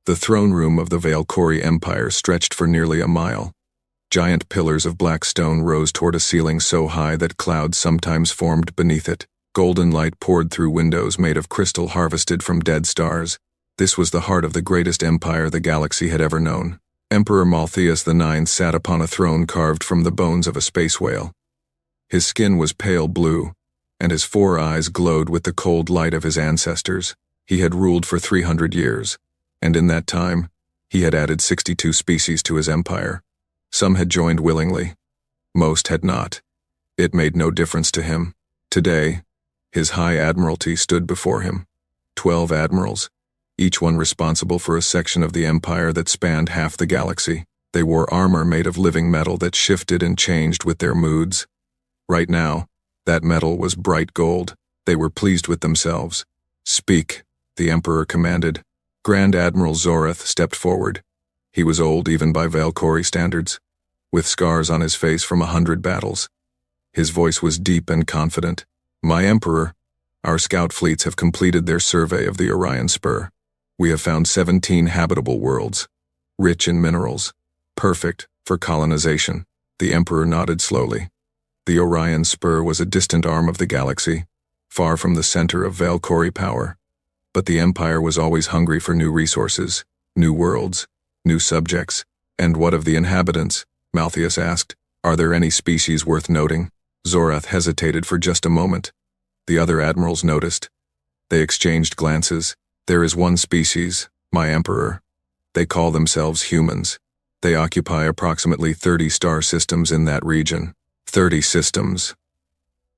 The throne room of the Valkyrie Empire stretched for nearly a mile. Giant pillars of black stone rose toward a ceiling so high that clouds sometimes formed beneath it. Golden light poured through windows made of crystal harvested from dead stars. This was the heart of the greatest empire the galaxy had ever known. Emperor Malthius IX sat upon a throne carved from the bones of a space whale. His skin was pale blue, and his 4 eyes glowed with the cold light of his ancestors. He had ruled for 300 years, and in that time, he had added 62 species to his empire. Some had joined willingly. Most had not. It made no difference to him. Today, his High Admiralty stood before him. 12 admirals, each one responsible for a section of the empire that spanned half the galaxy. They wore armor made of living metal that shifted and changed with their moods. Right now, that metal was bright gold. They were pleased with themselves. "Speak," the Emperor commanded. Grand Admiral Zorath stepped forward. He was old even by Valkyrie standards, with scars on his face from 100 battles. His voice was deep and confident. "My Emperor, our scout fleets have completed their survey of the Orion Spur. We have found 17 habitable worlds, rich in minerals, perfect for colonization." The Emperor nodded slowly. The Orion Spur was a distant arm of the galaxy, far from the center of Valkyrie power. But the Empire was always hungry for new resources, new worlds, new subjects. "And what of the inhabitants?" Malthius asked. "Are there any species worth noting?" Zorath hesitated for just a moment. The other admirals noticed. They exchanged glances. "There is one species, my Emperor. They call themselves humans. They occupy approximately 30 star systems in that region." 30 systems.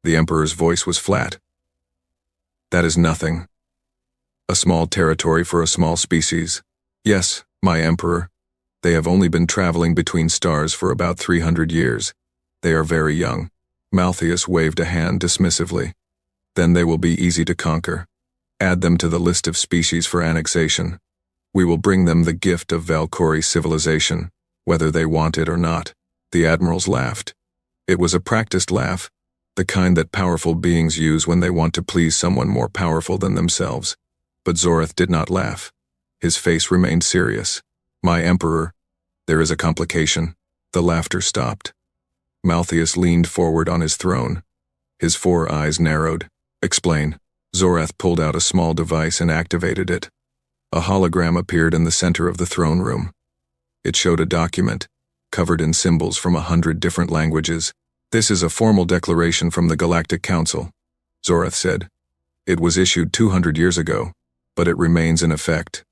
The Emperor's voice was flat. "That is nothing. A small territory for a small species." "Yes, my Emperor. They have only been traveling between stars for about 300 years. They are very young." Malthius waved a hand dismissively. "Then they will be easy to conquer. Add them to the list of species for annexation. We will bring them the gift of Valkyrie civilization, whether they want it or not." The admirals laughed. It was a practiced laugh, the kind that powerful beings use when they want to please someone more powerful than themselves. But Zorath did not laugh. His face remained serious. "My Emperor, there is a complication." The laughter stopped. Malthius leaned forward on his throne. His 4 eyes narrowed. "Explain." Zorath pulled out a small device and activated it. A hologram appeared in the center of the throne room. It showed a document, covered in symbols from 100 different languages. "This is a formal declaration from the Galactic Council," Zorath said. "It was issued 200 years ago, but it remains in effect.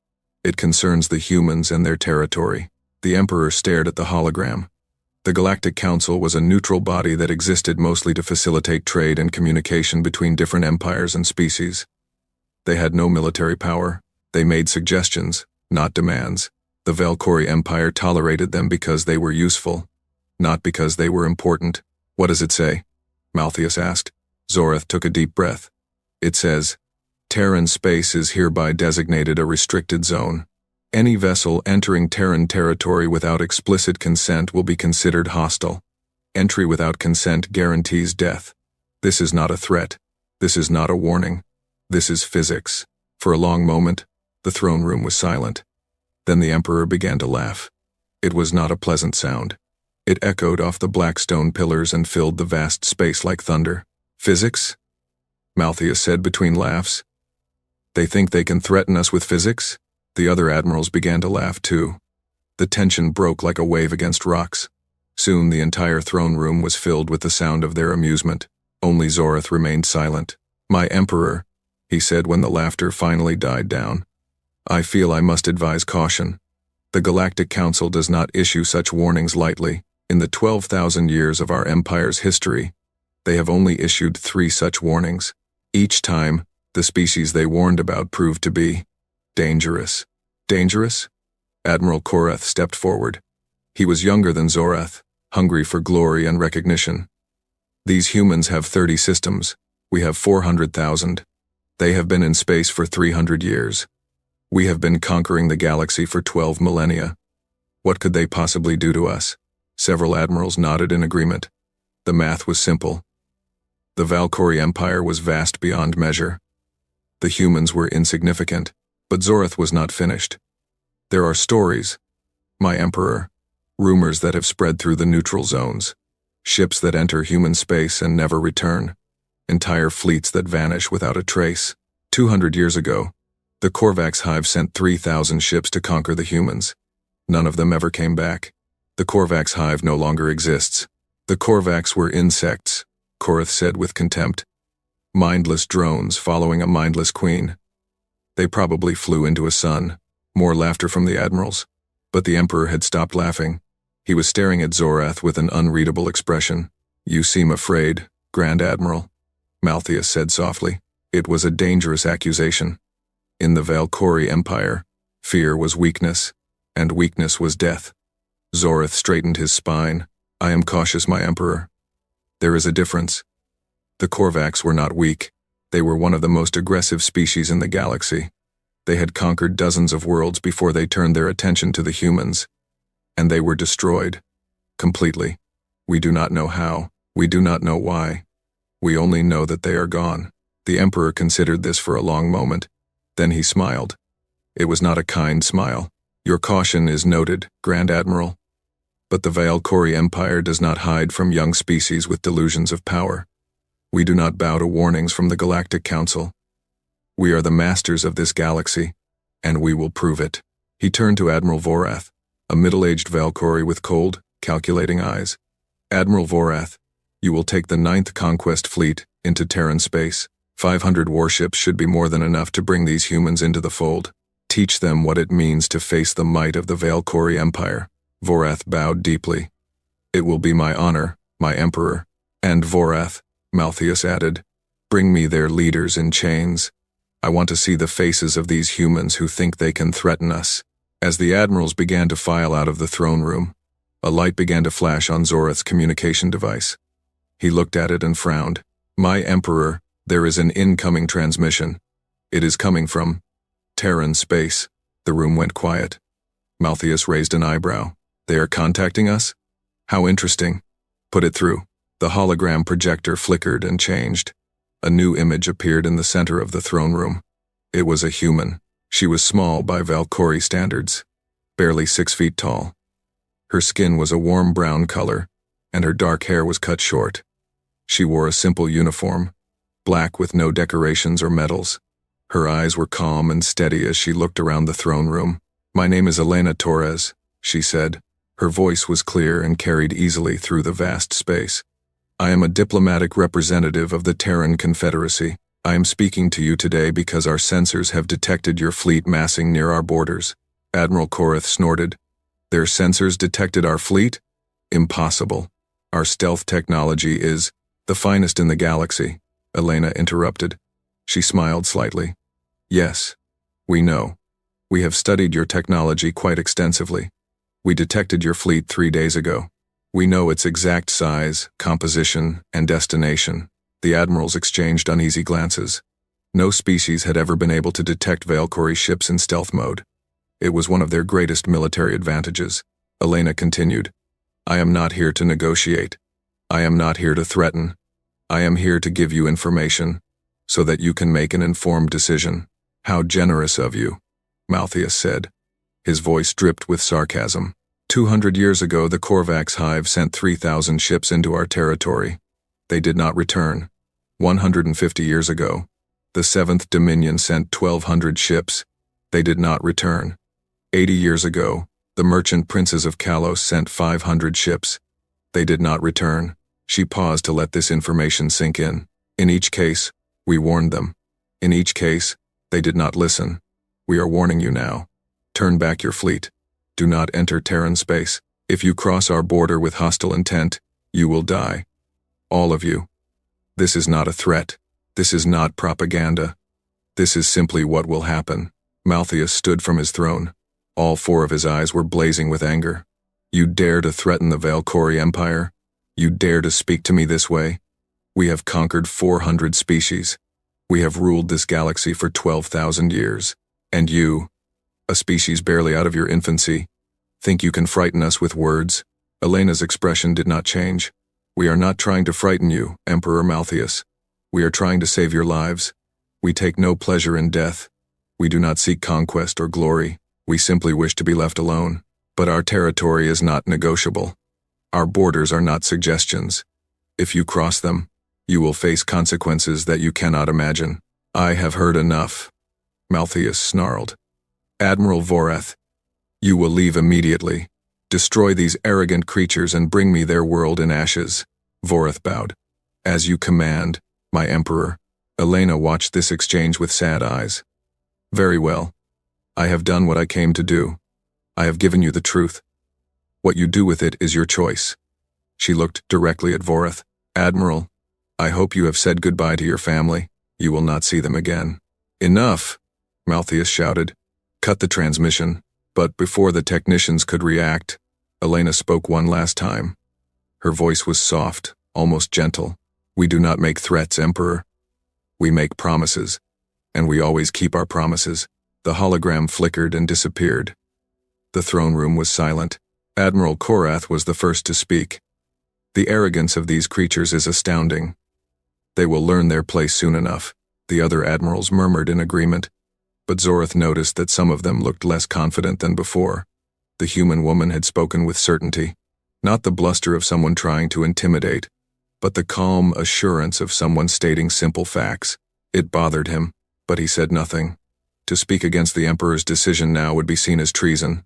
It concerns the humans and their territory." The Emperor stared at the hologram. The Galactic Council was a neutral body that existed mostly to facilitate trade and communication between different empires and species. They had no military power. They made suggestions, not demands. The Valkyrie Empire tolerated them because they were useful, not because they were important. "What does it say?" Malthius asked. Zorath took a deep breath. "It says, Terran space is hereby designated a restricted zone. Any vessel entering Terran territory without explicit consent will be considered hostile. Entry without consent guarantees death. This is not a threat. This is not a warning. This is physics." For a long moment, the throne room was silent. Then the Emperor began to laugh. It was not a pleasant sound. It echoed off the black stone pillars and filled the vast space like thunder. "Physics?" Malthius said between laughs. "They think they can threaten us with physics?" The other admirals began to laugh too. The tension broke like a wave against rocks. Soon the entire throne room was filled with the sound of their amusement. Only Zorath remained silent. "My Emperor," he said when the laughter finally died down, "I feel I must advise caution. The Galactic Council does not issue such warnings lightly. In the 12,000 years of our empire's history, they have only issued 3 such warnings. Each time, the species they warned about proved to be dangerous." "Dangerous?" Admiral Korath stepped forward. He was younger than Zorath, hungry for glory and recognition. "These humans have 30 systems. We have 400,000. They have been in space for 300 years. We have been conquering the galaxy for 12 millennia. What could they possibly do to us?" Several admirals nodded in agreement. The math was simple. The Valkyrie Empire was vast beyond measure. The humans were insignificant, but Zorath was not finished. There are stories, my emperor, rumors that have spread through the neutral zones, ships that enter human space and never return, entire fleets that vanish without a trace. 200 years ago, the Korvax hive sent 3,000 ships to conquer the humans. None of them ever came back. The Korvax hive no longer exists. The Korvax were insects, Korath said with contempt. Mindless drones following a mindless queen. They probably flew into a sun. More laughter from the admirals. But the Emperor had stopped laughing. He was staring at Zorath with an unreadable expression. You seem afraid, Grand Admiral, Malthius said softly. It was a dangerous accusation. In the Valkyrie Empire, fear was weakness, and weakness was death. Zorath straightened his spine. I am cautious, my Emperor. There is a difference. The Korvax were not weak. They were one of the most aggressive species in the galaxy. They had conquered dozens of worlds before they turned their attention to the humans. And they were destroyed. Completely. We do not know how. We do not know why. We only know that they are gone. The Emperor considered this for a long moment. Then he smiled. It was not a kind smile. Your caution is noted, Grand Admiral. But the Valkyrie Empire does not hide from young species with delusions of power. We do not bow to warnings from the Galactic Council. We are the masters of this galaxy, and we will prove it. He turned to Admiral Vorath, a middle-aged Valkyrie with cold, calculating eyes. Admiral Vorath, you will take the 9th Conquest Fleet into Terran space. 500 warships should be more than enough to bring these humans into the fold. Teach them what it means to face the might of the Valkyrie Empire. Vorath bowed deeply. It will be my honor, my Emperor. And Vorath, Malthius added, bring me their leaders in chains. I want to see the faces of these humans who think they can threaten us. As the admirals began to file out of the throne room, a light began to flash on Zorath's communication device. He looked at it and frowned. My Emperor, there is an incoming transmission. It is coming from Terran space. The room went quiet. Malthius raised an eyebrow. They are contacting us? How interesting. Put it through. The hologram projector flickered and changed. A new image appeared in the center of the throne room. It was a human. She was small by Valkyrie standards, barely 6 feet tall. Her skin was a warm brown color, and her dark hair was cut short. She wore a simple uniform, black with no decorations or medals. Her eyes were calm and steady as she looked around the throne room. My name is Elena Torres, she said. Her voice was clear and carried easily through the vast space. I am a diplomatic representative of the Terran Confederacy. I am speaking to you today because our sensors have detected your fleet massing near our borders. Admiral Korath snorted. Their sensors detected our fleet? Impossible. Our stealth technology is the finest in the galaxy, Elena interrupted. She smiled slightly. Yes, we know. We have studied your technology quite extensively. We detected your fleet 3 days ago. We know its exact size, composition, and destination. The admirals exchanged uneasy glances. No species had ever been able to detect Valkyrie ships in stealth mode. It was one of their greatest military advantages. Elena continued, I am not here to negotiate. I am not here to threaten. I am here to give you information, so that you can make an informed decision. How generous of you, Malthius said. His voice dripped with sarcasm. 200 years ago, the Korvax hive sent 3,000 ships into our territory. They did not return. 150 years ago, the 7th Dominion sent 1,200 ships. They did not return. 80 years ago, the merchant princes of Kalos sent 500 ships. They did not return. She paused to let this information sink in. In each case, we warned them. In each case, they did not listen. We are warning you now. Turn back your fleet. Do not enter Terran space. If you cross our border with hostile intent, you will die. All of you. This is not a threat. This is not propaganda. This is simply what will happen. Malthius stood from his throne. All 4 of his eyes were blazing with anger. You dare to threaten the Valkyrie Empire? You dare to speak to me this way? We have conquered 400 species. We have ruled this galaxy for 12,000 years. And you, a species barely out of your infancy, think you can frighten us with words? Elena's expression did not change. We are not trying to frighten you, Emperor Malthius. We are trying to save your lives. We take no pleasure in death. We do not seek conquest or glory. We simply wish to be left alone. But our territory is not negotiable. Our borders are not suggestions. If you cross them, you will face consequences that you cannot imagine. I have heard enough, Malthus snarled. Admiral Vorath, you will leave immediately. Destroy these arrogant creatures and bring me their world in ashes. Vorath bowed. As you command, my emperor. Elena watched this exchange with sad eyes. Very well. I have done what I came to do. I have given you the truth. What you do with it is your choice. She looked directly at Vorath. Admiral, I hope you have said goodbye to your family. You will not see them again. Enough, Malthus shouted. Cut the transmission. But before the technicians could react, Elena spoke one last time. Her voice was soft, almost gentle. We do not make threats, Emperor. We make promises, and we always keep our promises. The hologram flickered and disappeared. The throne room was silent. Admiral Korath was the first to speak. The arrogance of these creatures is astounding. They will learn their place soon enough. The other admirals murmured in agreement, but Zorath noticed that some of them looked less confident than before. The human woman had spoken with certainty, not the bluster of someone trying to intimidate, but the calm assurance of someone stating simple facts. It bothered him, but he said nothing. To speak against the Emperor's decision now would be seen as treason,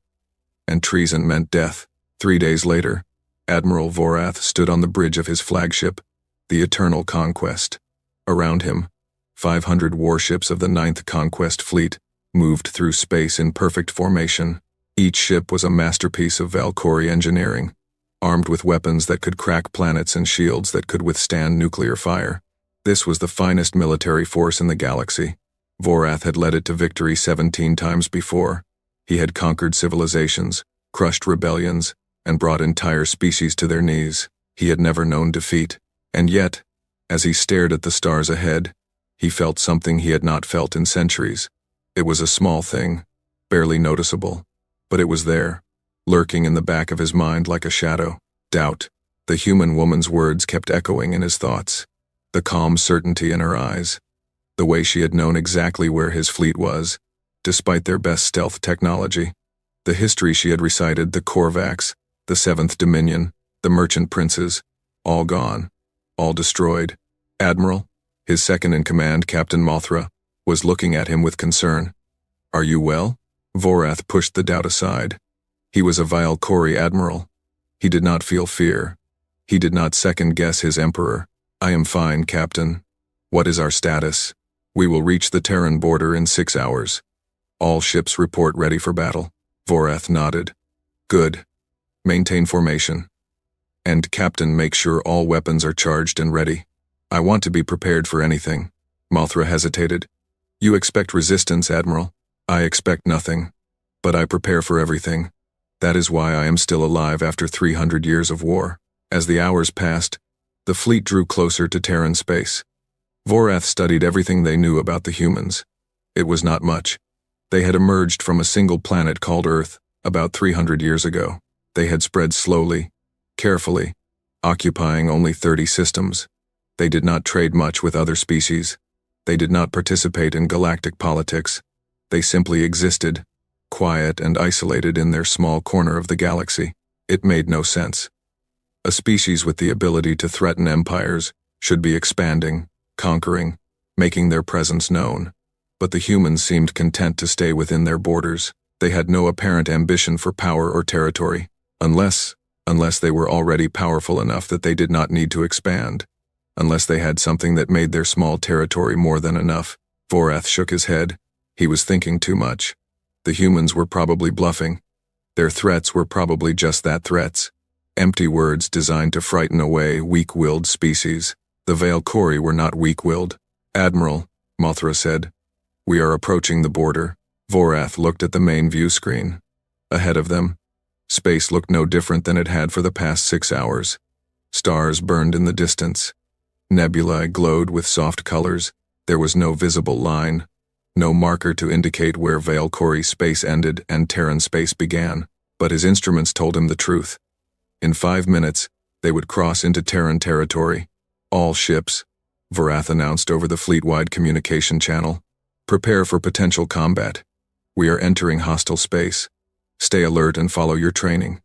and treason meant death. 3 days later, Admiral Vorath stood on the bridge of his flagship, the Eternal Conquest. Around him, 500 warships of the 9th Conquest Fleet moved through space in perfect formation. Each ship was a masterpiece of Valkyrie engineering, armed with weapons that could crack planets and shields that could withstand nuclear fire. This was the finest military force in the galaxy. Vorath had led it to victory 17 times before. He had conquered civilizations, crushed rebellions, and brought entire species to their knees. He had never known defeat. And yet, as he stared at the stars ahead, he felt something he had not felt in centuries. It was a small thing, barely noticeable, but it was there, lurking in the back of his mind like a shadow. Doubt. The human woman's words kept echoing in his thoughts. The calm certainty in her eyes. The way she had known exactly where his fleet was, despite their best stealth technology. The history she had recited, the Korvax, the Seventh Dominion, the Merchant Princes, all gone, all destroyed. Admiral, his second-in-command, Captain Mothra, was looking at him with concern. Are you well? Vorath pushed the doubt aside. He was a Valkyrie admiral. He did not feel fear. He did not second-guess his emperor. I am fine, Captain. What is our status? We will reach the Terran border in 6 hours. All ships report ready for battle. Vorath nodded. Good. Maintain formation. And Captain, make sure all weapons are charged and ready. I want to be prepared for anything. Mothra hesitated. You expect resistance, Admiral. I expect nothing. But I prepare for everything. That is why I am still alive after 300 years of war. As the hours passed, the fleet drew closer to Terran space. Vorath studied everything they knew about the humans. It was not much. They had emerged from a single planet called Earth about 300 years ago. They had spread slowly, carefully, occupying only 30 systems. They did not trade much with other species. They did not participate in galactic politics. They simply existed, quiet and isolated in their small corner of the galaxy. It made no sense. A species with the ability to threaten empires should be expanding, conquering, making their presence known. But the humans seemed content to stay within their borders. They had no apparent ambition for power or territory, unless they were already powerful enough that they did not need to expand, unless they had something that made their small territory more than enough. Vorath shook his head. He was thinking too much. The humans were probably bluffing. Their threats were probably just that, threats. Empty words designed to frighten away weak-willed species. The Valkyrie were not weak-willed. Admiral, Mothra said, we are approaching the border. Vorath looked at the main view screen. Ahead of them, space looked no different than it had for the past 6 hours. Stars burned in the distance. Nebulae glowed with soft colors. There was no visible line, no marker to indicate where Valkyrie space ended and Terran space began. But his instruments told him the truth. In 5 minutes, they would cross into Terran territory. All ships, Vorath announced over the fleet-wide communication channel, prepare for potential combat. We are entering hostile space. Stay alert and follow your training.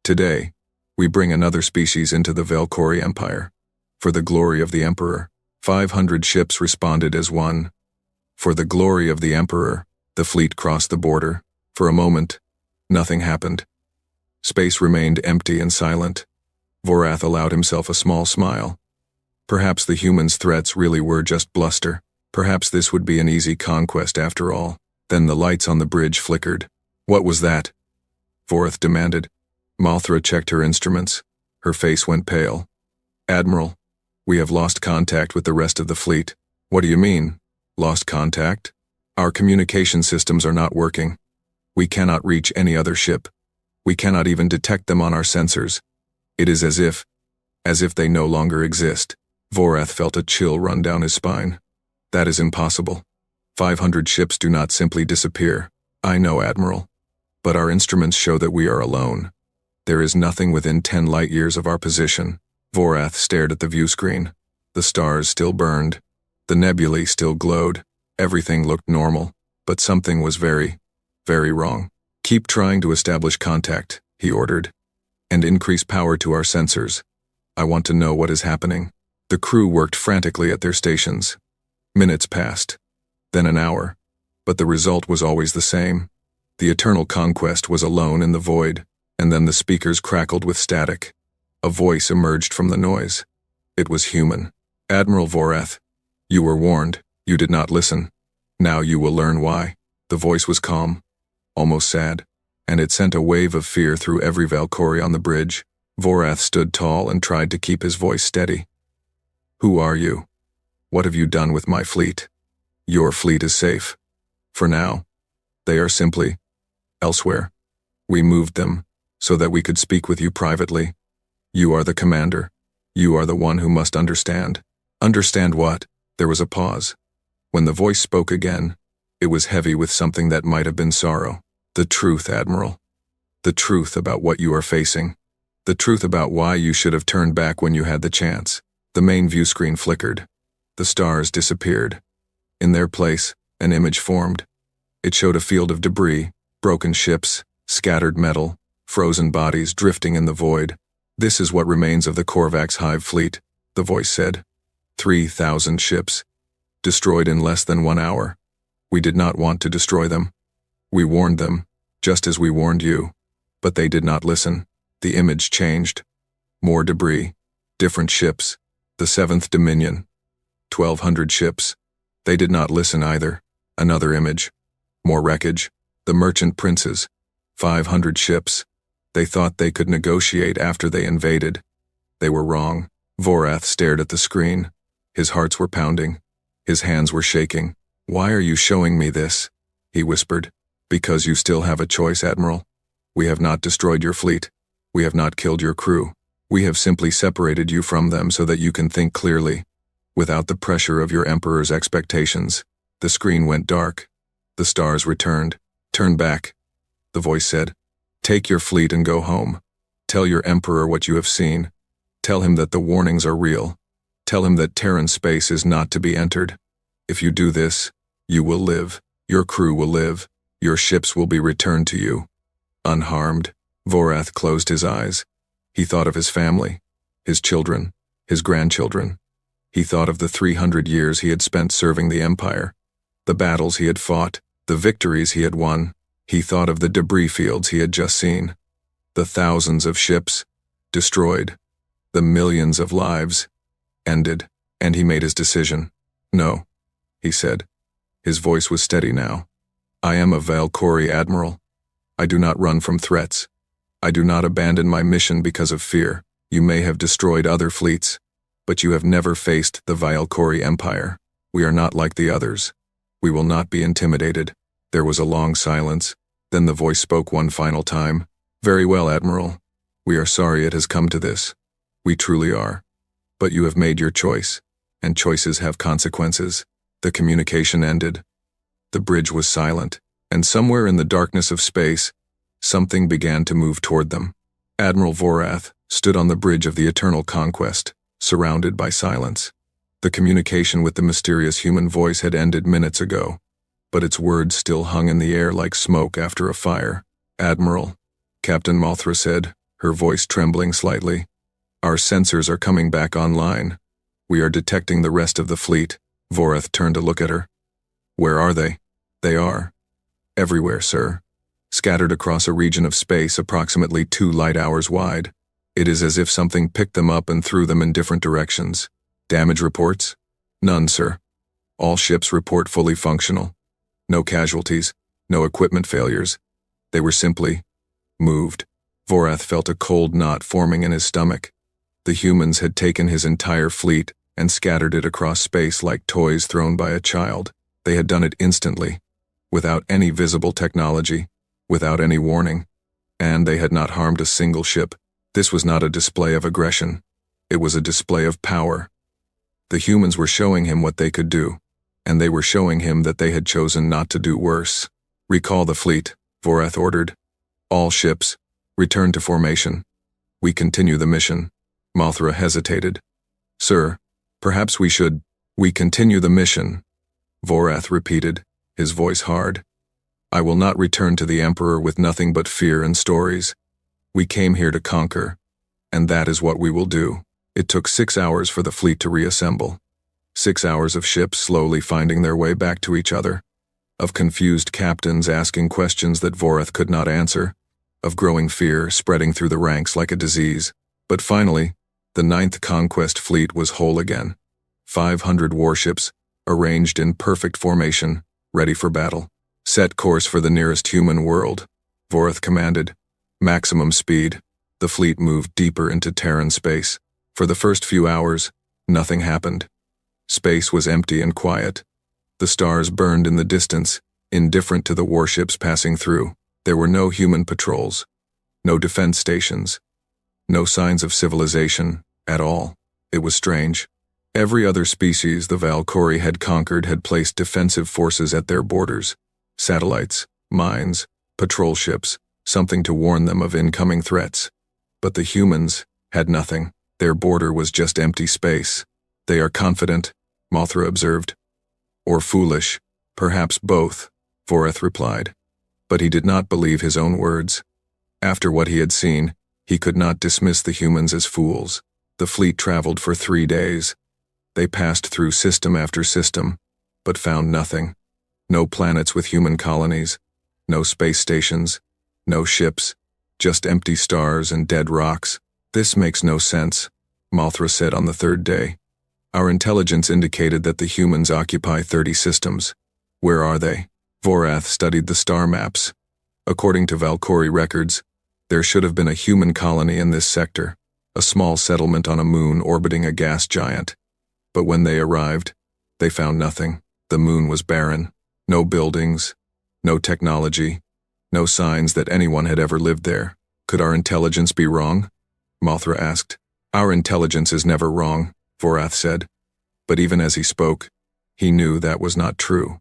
Today, we bring another species into the Valkyrie Empire. For the glory of the Emperor, 500 ships responded as one. For the glory of the Emperor, the fleet crossed the border. For a moment, nothing happened. Space remained empty and silent. Vorath allowed himself a small smile. Perhaps the humans' threats really were just bluster. Perhaps this would be an easy conquest after all. Then the lights on the bridge flickered. What was that? Vorath demanded. Mothra checked her instruments. Her face went pale. Admiral, we have lost contact with the rest of the fleet. What do you mean? Lost contact? Our communication systems are not working. We cannot reach any other ship. We cannot even detect them on our sensors. It is as if they no longer exist. Vorath felt a chill run down his spine. That is impossible. 500 ships do not simply disappear. I know, Admiral. But our instruments show that we are alone. There is nothing within 10 light years of our position. Vorath stared at the view screen. The stars still burned. The nebulae still glowed. Everything looked normal, but something was very, very wrong. Keep trying to establish contact, he ordered, and increase power to our sensors. I want to know what is happening. The crew worked frantically at their stations. Minutes passed, then an hour, but the result was always the same. The eternal conquest was alone in the void, and then the speakers crackled with static. A voice emerged from the noise. It was human. Admiral Vorath, you were warned. You did not listen. Now you will learn why. The voice was calm, almost sad, and it sent a wave of fear through every Valkyrie on the bridge. Vorath stood tall and tried to keep his voice steady. Who are you? What have you done with my fleet? Your fleet is safe. For now. They are simply elsewhere. We moved them so that we could speak with you privately. You are the commander. You are the one who must understand. Understand what? There was a pause. When the voice spoke again, it was heavy with something that might have been sorrow. The truth, Admiral. The truth about what you are facing. The truth about why you should have turned back when you had the chance. The main view screen flickered. The stars disappeared. In their place, an image formed. It showed a field of debris, broken ships, scattered metal, frozen bodies drifting in the void. This is what remains of the Korvax Hive fleet, the voice said. 3,000 ships. Destroyed in less than 1 hour. We did not want to destroy them. We warned them, just as we warned you. But they did not listen. The image changed. More debris. Different ships. The 7th Dominion. 1,200 ships. They did not listen either. Another image. More wreckage. The Merchant Princes. 500 ships. They thought they could negotiate after they invaded. They were wrong. Vorath stared at the screen. His hearts were pounding. His hands were shaking. Why are you showing me this? He whispered. Because you still have a choice, Admiral. We have not destroyed your fleet. We have not killed your crew. We have simply separated you from them so that you can think clearly, without the pressure of your Emperor's expectations. The screen went dark. The stars returned. Turn back, the voice said. Take your fleet and go home. Tell your Emperor what you have seen. Tell him that the warnings are real. Tell him that Terran space is not to be entered. If you do this, you will live. Your crew will live. Your ships will be returned to you. Unharmed, Vorath closed his eyes. He thought of his family, his children, his grandchildren. He thought of the 300 years he had spent serving the Empire, the battles he had fought, the victories he had won. He thought of the debris fields he had just seen, the thousands of ships destroyed, the millions of lives ended, and he made his decision. No, he said. His voice was steady now. I am a Valkyrie Admiral. I do not run from threats. I do not abandon my mission because of fear. You may have destroyed other fleets, but you have never faced the Valkyrie Empire. We are not like the others. We will not be intimidated. There was a long silence. Then the voice spoke one final time. Very well, Admiral. We are sorry it has come to this. We truly are. But you have made your choice, and choices have consequences. The communication ended. The bridge was silent, and somewhere in the darkness of space, something began to move toward them. Admiral Vorath stood on the bridge of the Eternal Conquest, surrounded by silence. The communication with the mysterious human voice had ended minutes ago. but its words still hung in the air like smoke after a fire. "Admiral," Captain Mothra said, her voice trembling slightly. "Our sensors are coming back online. We are detecting the rest of the fleet." Vorath turned to look at her. "Where are they?" "They are everywhere, sir. Scattered across a region of space approximately 2 light hours wide. It is as if something picked them up and threw them in different directions." "Damage reports?" "None, sir. All ships report fully functional. No casualties, no equipment failures. They were simply moved." Vorath felt a cold knot forming in his stomach. The humans had taken his entire fleet and scattered it across space like toys thrown by a child. They had done it instantly, without any visible technology, without any warning, and they had not harmed a single ship. This was not a display of aggression. It was a display of power. The humans were showing him what they could do, and they were showing him that they had chosen not to do worse. "Recall the fleet," Vorath ordered. "All ships, return to formation. We continue the mission." Mothra hesitated. "Sir, perhaps we should—" "We continue the mission," Vorath repeated, his voice hard. "I will not return to the Emperor with nothing but fear and stories. We came here to conquer, and that is what we will do." It took 6 hours for the fleet to reassemble. 6 hours of ships slowly finding their way back to each other, of confused captains asking questions that Vorath could not answer, of growing fear spreading through the ranks like a disease. But finally, the 9th Conquest Fleet was whole again. 500 warships, arranged in perfect formation, ready for battle. "Set course for the nearest human world," Vorath commanded. "Maximum speed." The fleet moved deeper into Terran space. For the first few hours, nothing happened. Space was empty and quiet. The stars burned in the distance, indifferent to the warships passing through. There were no human patrols, no defense stations, no signs of civilization at all. It was strange. Every other species the Valkyrie had conquered had placed defensive forces at their borders. Satellites, mines, patrol ships, something to warn them of incoming threats. But the humans had nothing. Their border was just empty space. "They are confident," Mothra observed. "Or foolish, perhaps both," Vorath replied. But he did not believe his own words. After what he had seen, he could not dismiss the humans as fools. The fleet traveled for 3 days. They passed through system after system, but found nothing. No planets with human colonies, no space stations, no ships, just empty stars and dead rocks. "This makes no sense," Mothra said on the 3rd day. "Our intelligence indicated that the humans occupy 30 systems. Where are they?" Vorath studied the star maps. According to Valkyrie records, there should have been a human colony in this sector, a small settlement on a moon orbiting a gas giant. But when they arrived, they found nothing. The moon was barren. No buildings, no technology, no signs that anyone had ever lived there. "Could our intelligence be wrong?" Mothra asked. "Our intelligence is never wrong," Vorath said. But even as he spoke, he knew that was not true.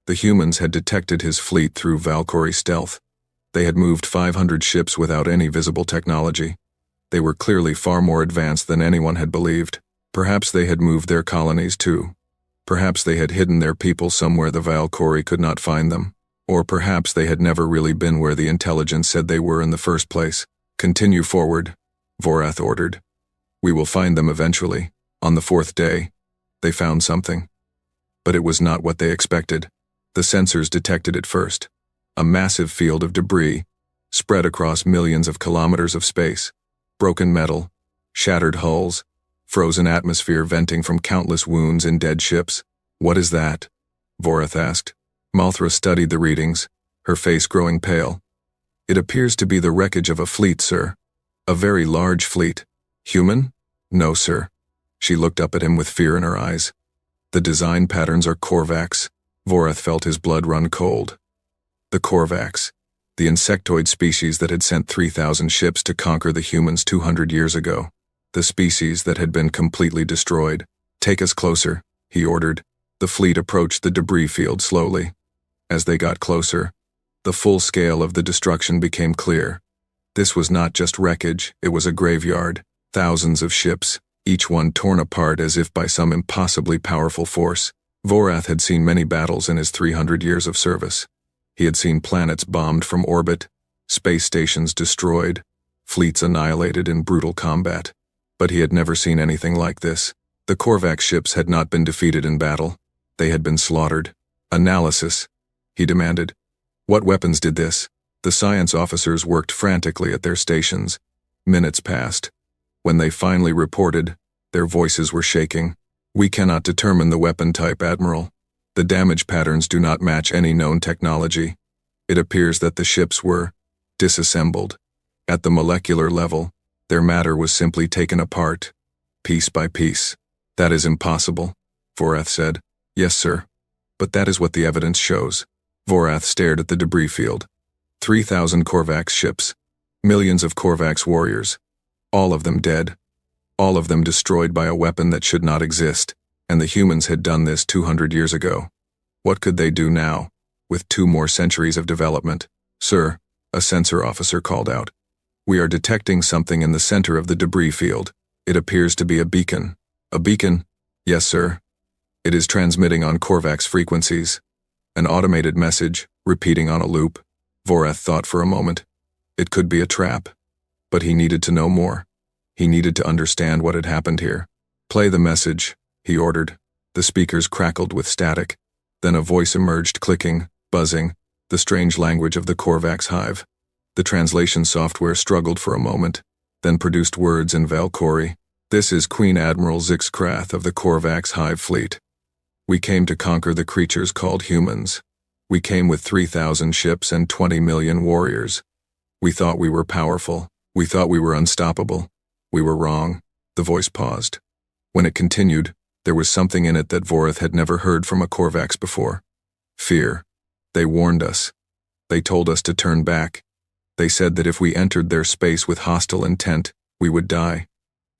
The humans had detected his fleet through Valkyrie stealth. They had moved 500 ships without any visible technology. They were clearly far more advanced than anyone had believed. Perhaps they had moved their colonies too. Perhaps they had hidden their people somewhere the Valkyrie could not find them. Or perhaps they had never really been where the intelligence said they were in the first place. "Continue forward," Vorath ordered. "We will find them eventually." On the 4th day, they found something. But it was not what they expected. The sensors detected it first. A massive field of debris, spread across millions of kilometers of space. Broken metal, shattered hulls, frozen atmosphere venting from countless wounds in dead ships. "What is that?" Vorath asked. Mothra studied the readings, her face growing pale. "It appears to be the wreckage of a fleet, sir. A very large fleet. Human? No, sir." She looked up at him with fear in her eyes. "The design patterns are Korvax." Vorath felt his blood run cold. The Korvax, the insectoid species that had sent 3,000 ships to conquer the humans 200 years ago. The species that had been completely destroyed. "Take us closer," he ordered. The fleet approached the debris field slowly. As they got closer, the full scale of the destruction became clear. This was not just wreckage, it was a graveyard. Thousands of ships, each one torn apart as if by some impossibly powerful force. Vorath had seen many battles in his 300 years of service. He had seen planets bombed from orbit, space stations destroyed, fleets annihilated in brutal combat. But he had never seen anything like this. The Korvax ships had not been defeated in battle. They had been slaughtered. Analysis, he demanded. What weapons did this? The science officers worked frantically at their stations. Minutes passed. When they finally reported, their voices were shaking. We cannot determine the weapon type, Admiral. The damage patterns do not match any known technology. It appears that the ships were disassembled. At the molecular level, their matter was simply taken apart, piece by piece. That is impossible, Vorath said. Yes, sir. But that is what the evidence shows. Vorath stared at the debris field. 3,000 Korvax ships. Millions of Korvax warriors. All of them dead. All of them destroyed by a weapon that should not exist, and the humans had done this 200 years ago. What could they do now, with 2 more centuries of development? Sir, a sensor officer called out. We are detecting something in the center of the debris field. It appears to be a beacon. A beacon? Yes, sir. It is transmitting on Korvax frequencies. An automated message, repeating on a loop. Vorath thought for a moment. It could be a trap. But he needed to know more. He needed to understand what had happened here. Play the message, he ordered. The speakers crackled with static. Then a voice emerged, clicking, buzzing, the strange language of the Korvax hive. The translation software struggled for a moment, then produced words in Valkyrie. This is Queen Admiral Zixkrath of the Korvax hive fleet. We came to conquer the creatures called humans. We came with 3,000 ships and 20 million warriors. We thought we were powerful. We thought we were unstoppable. We were wrong. The voice paused. When it continued, there was something in it that Vorath had never heard from a Korvax before. Fear. They warned us. They told us to turn back. They said that if we entered their space with hostile intent, we would die.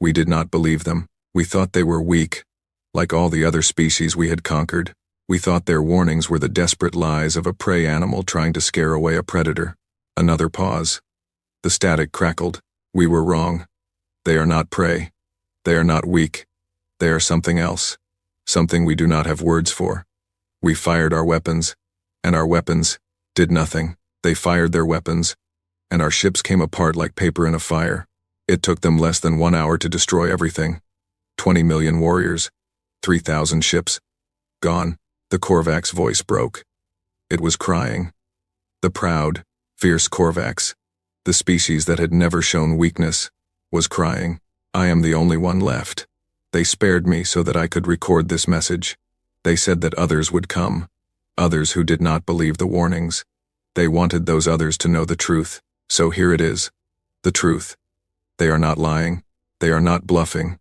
We did not believe them. We thought they were weak, like all the other species we had conquered. We thought their warnings were the desperate lies of a prey animal trying to scare away a predator. Another pause. The static crackled. We were wrong. They are not prey. They are not weak. They are something else. Something we do not have words for. We fired our weapons, and our weapons did nothing. They fired their weapons, and our ships came apart like paper in a fire. It took them less than 1 hour to destroy everything. 20 million warriors, 3,000 ships, gone. The Korvax voice broke. It was crying. The proud, fierce Korvax, the species that had never shown weakness, was crying. I am the only one left. They spared me so that I could record this message. They said that others would come, others who did not believe the warnings. They wanted those others to know the truth, so here it is. The truth. They are not lying. They are not bluffing.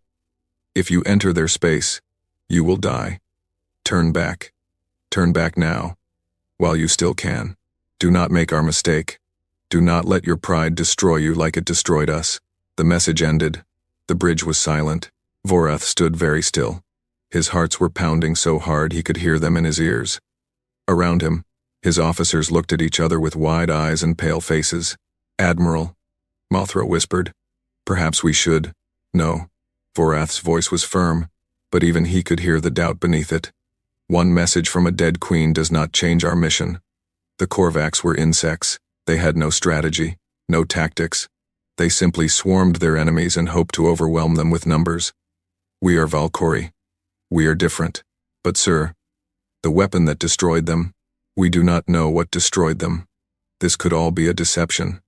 If you enter their space, you will die. Turn back. Turn back now, while you still can. Do not make our mistake. Do not let your pride destroy you like it destroyed us. The message ended. The bridge was silent. Vorath stood very still. His hearts were pounding so hard he could hear them in his ears. Around him, his officers looked at each other with wide eyes and pale faces. Admiral, Mothra whispered. Perhaps we should. No. Vorath's voice was firm, but even he could hear the doubt beneath it. One message from a dead queen does not change our mission. The Korvax were insects. They had no strategy, no tactics. They simply swarmed their enemies and hoped to overwhelm them with numbers. We are Valkyrie. We are different. But sir, the weapon that destroyed them, we do not know what destroyed them. This could all be a deception.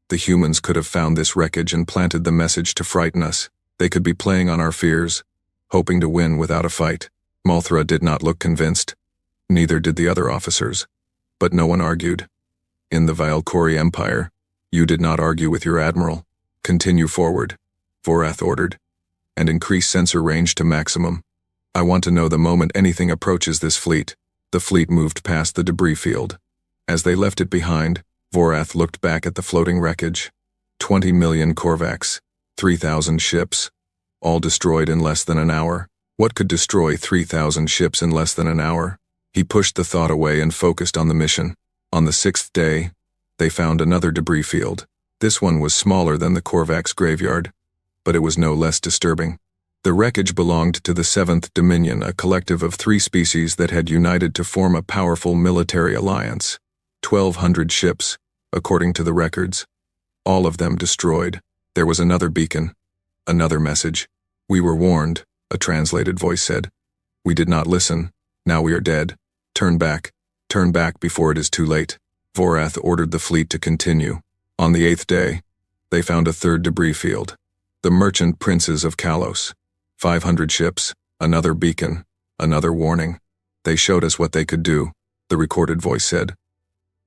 The humans could have found this wreckage and planted the message to frighten us. They could be playing on our fears, hoping to win without a fight. Mothra did not look convinced. Neither did the other officers. But no one argued. In the Valkyrie Empire, you did not argue with your admiral. Continue forward, Vorath ordered, and increase sensor range to maximum. I want to know the moment anything approaches this fleet. The fleet moved past the debris field. As they left it behind, Vorath looked back at the floating wreckage. 20 million Korvax, 3,000 ships, all destroyed in less than an hour. What could destroy 3,000 ships in less than an hour? He pushed the thought away and focused on the mission. On the 6th day, they found another debris field. This one was smaller than the Korvax graveyard, but it was no less disturbing. The wreckage belonged to the Seventh Dominion, a collective of 3 species that had united to form a powerful military alliance. 1,200 ships, according to the records. All of them destroyed. There was another beacon. Another message. "We were warned," a translated voice said. "We did not listen. Now we are dead. Turn back. Turn back before it is too late." Vorath ordered the fleet to continue. On the 8th day, they found a 3rd debris field. The merchant princes of Kalos. 500 ships, another beacon, another warning. "They showed us what they could do," the recorded voice said.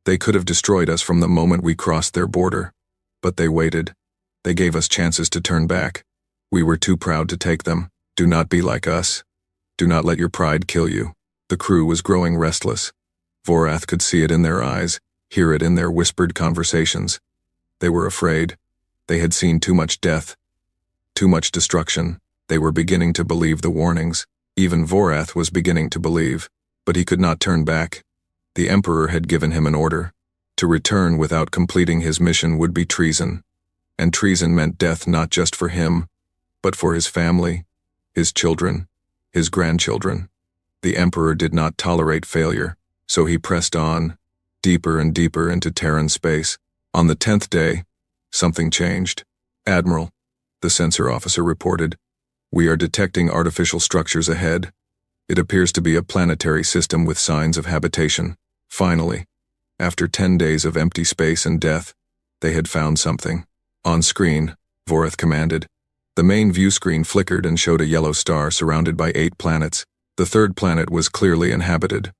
"They could have destroyed us from the moment we crossed their border. But they waited. They gave us chances to turn back. We were too proud to take them. Do not be like us. Do not let your pride kill you." The crew was growing restless. Vorath could see it in their eyes, hear it in their whispered conversations. They were afraid. They had seen too much death, too much destruction. They were beginning to believe the warnings. Even Vorath was beginning to believe, but he could not turn back. The Emperor had given him an order. To return without completing his mission would be treason. And treason meant death not just for him, but for his family, his children, his grandchildren. The Emperor did not tolerate failure, so he pressed on, deeper and deeper into Terran space. On the 10th day, something changed. "Admiral," the sensor officer reported, "we are detecting artificial structures ahead. It appears to be a planetary system with signs of habitation." Finally, after 10 days of empty space and death, they had found something. On screen, Vorath commanded. The main view screen flickered and showed a yellow star surrounded by 8 planets. The 3rd planet was clearly inhabited.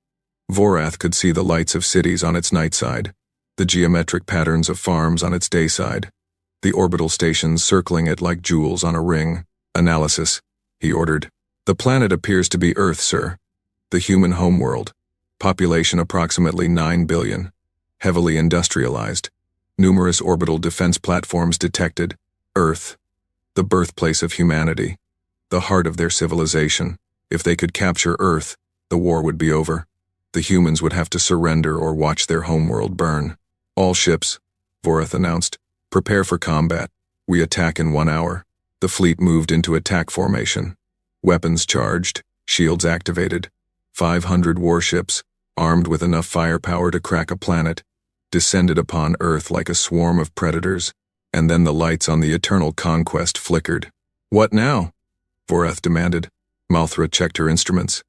Vorath could see the lights of cities on its night side, the geometric patterns of farms on its day side, the orbital stations circling it like jewels on a ring. "Analysis," he ordered. "The planet appears to be Earth, sir. The human homeworld. Population approximately 9 billion. Heavily industrialized. Numerous orbital defense platforms detected. Earth. The birthplace of humanity. The heart of their civilization. If they could capture Earth, the war would be over. The humans would have to surrender or watch their homeworld burn. All ships," Vorath announced, "prepare for combat. We attack in 1 hour." The fleet moved into attack formation. Weapons charged, shields activated. 500 warships, armed with enough firepower to crack a planet, descended upon Earth like a swarm of predators, and then the lights on the Eternal Conquest flickered. "What now?" Vorath demanded. Malthra checked her instruments.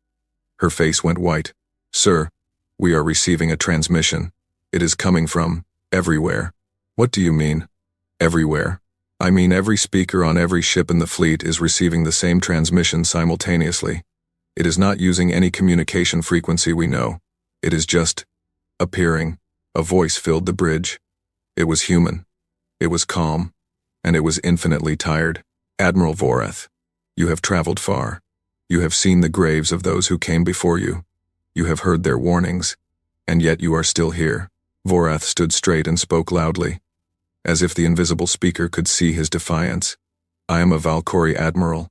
Her face went white. "Sir, we are receiving a transmission. It is coming from everywhere." "What do you mean, everywhere?" "I mean every speaker on every ship in the fleet is receiving the same transmission simultaneously. It is not using any communication frequency we know. It is just appearing." A voice filled the bridge. It was human. It was calm. And it was infinitely tired. "Admiral Vorath, you have traveled far. You have seen the graves of those who came before you. You have heard their warnings. And yet you are still here." Vorath stood straight and spoke loudly, as if the invisible speaker could see his defiance. "I am a Valkyrie admiral.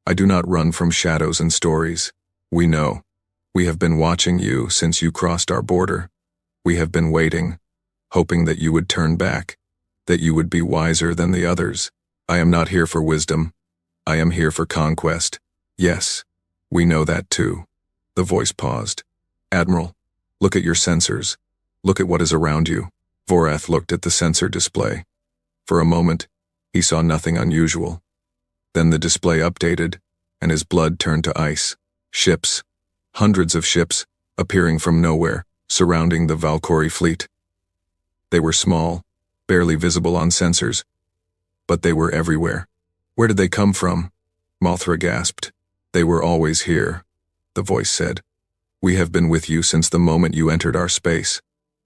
I do not run from shadows and stories. We know. We have been watching you since you crossed our border. We have been waiting, hoping that you would turn back, that you would be wiser than the others. I am not here for wisdom. I am here for conquest. Yes, we know that too." The voice paused. "Admiral, look at your sensors. Look at what is around you." Vorath looked at the sensor display. For a moment, he saw nothing unusual. Then the display updated, and his blood turned to ice. Ships, hundreds of ships, appearing from nowhere, surrounding the Valkyrie fleet. They were small, barely visible on sensors, but they were everywhere. "Where did they come from?" Malthra gasped. "They were always here," the voice said. "We have been with you since the moment you entered our space,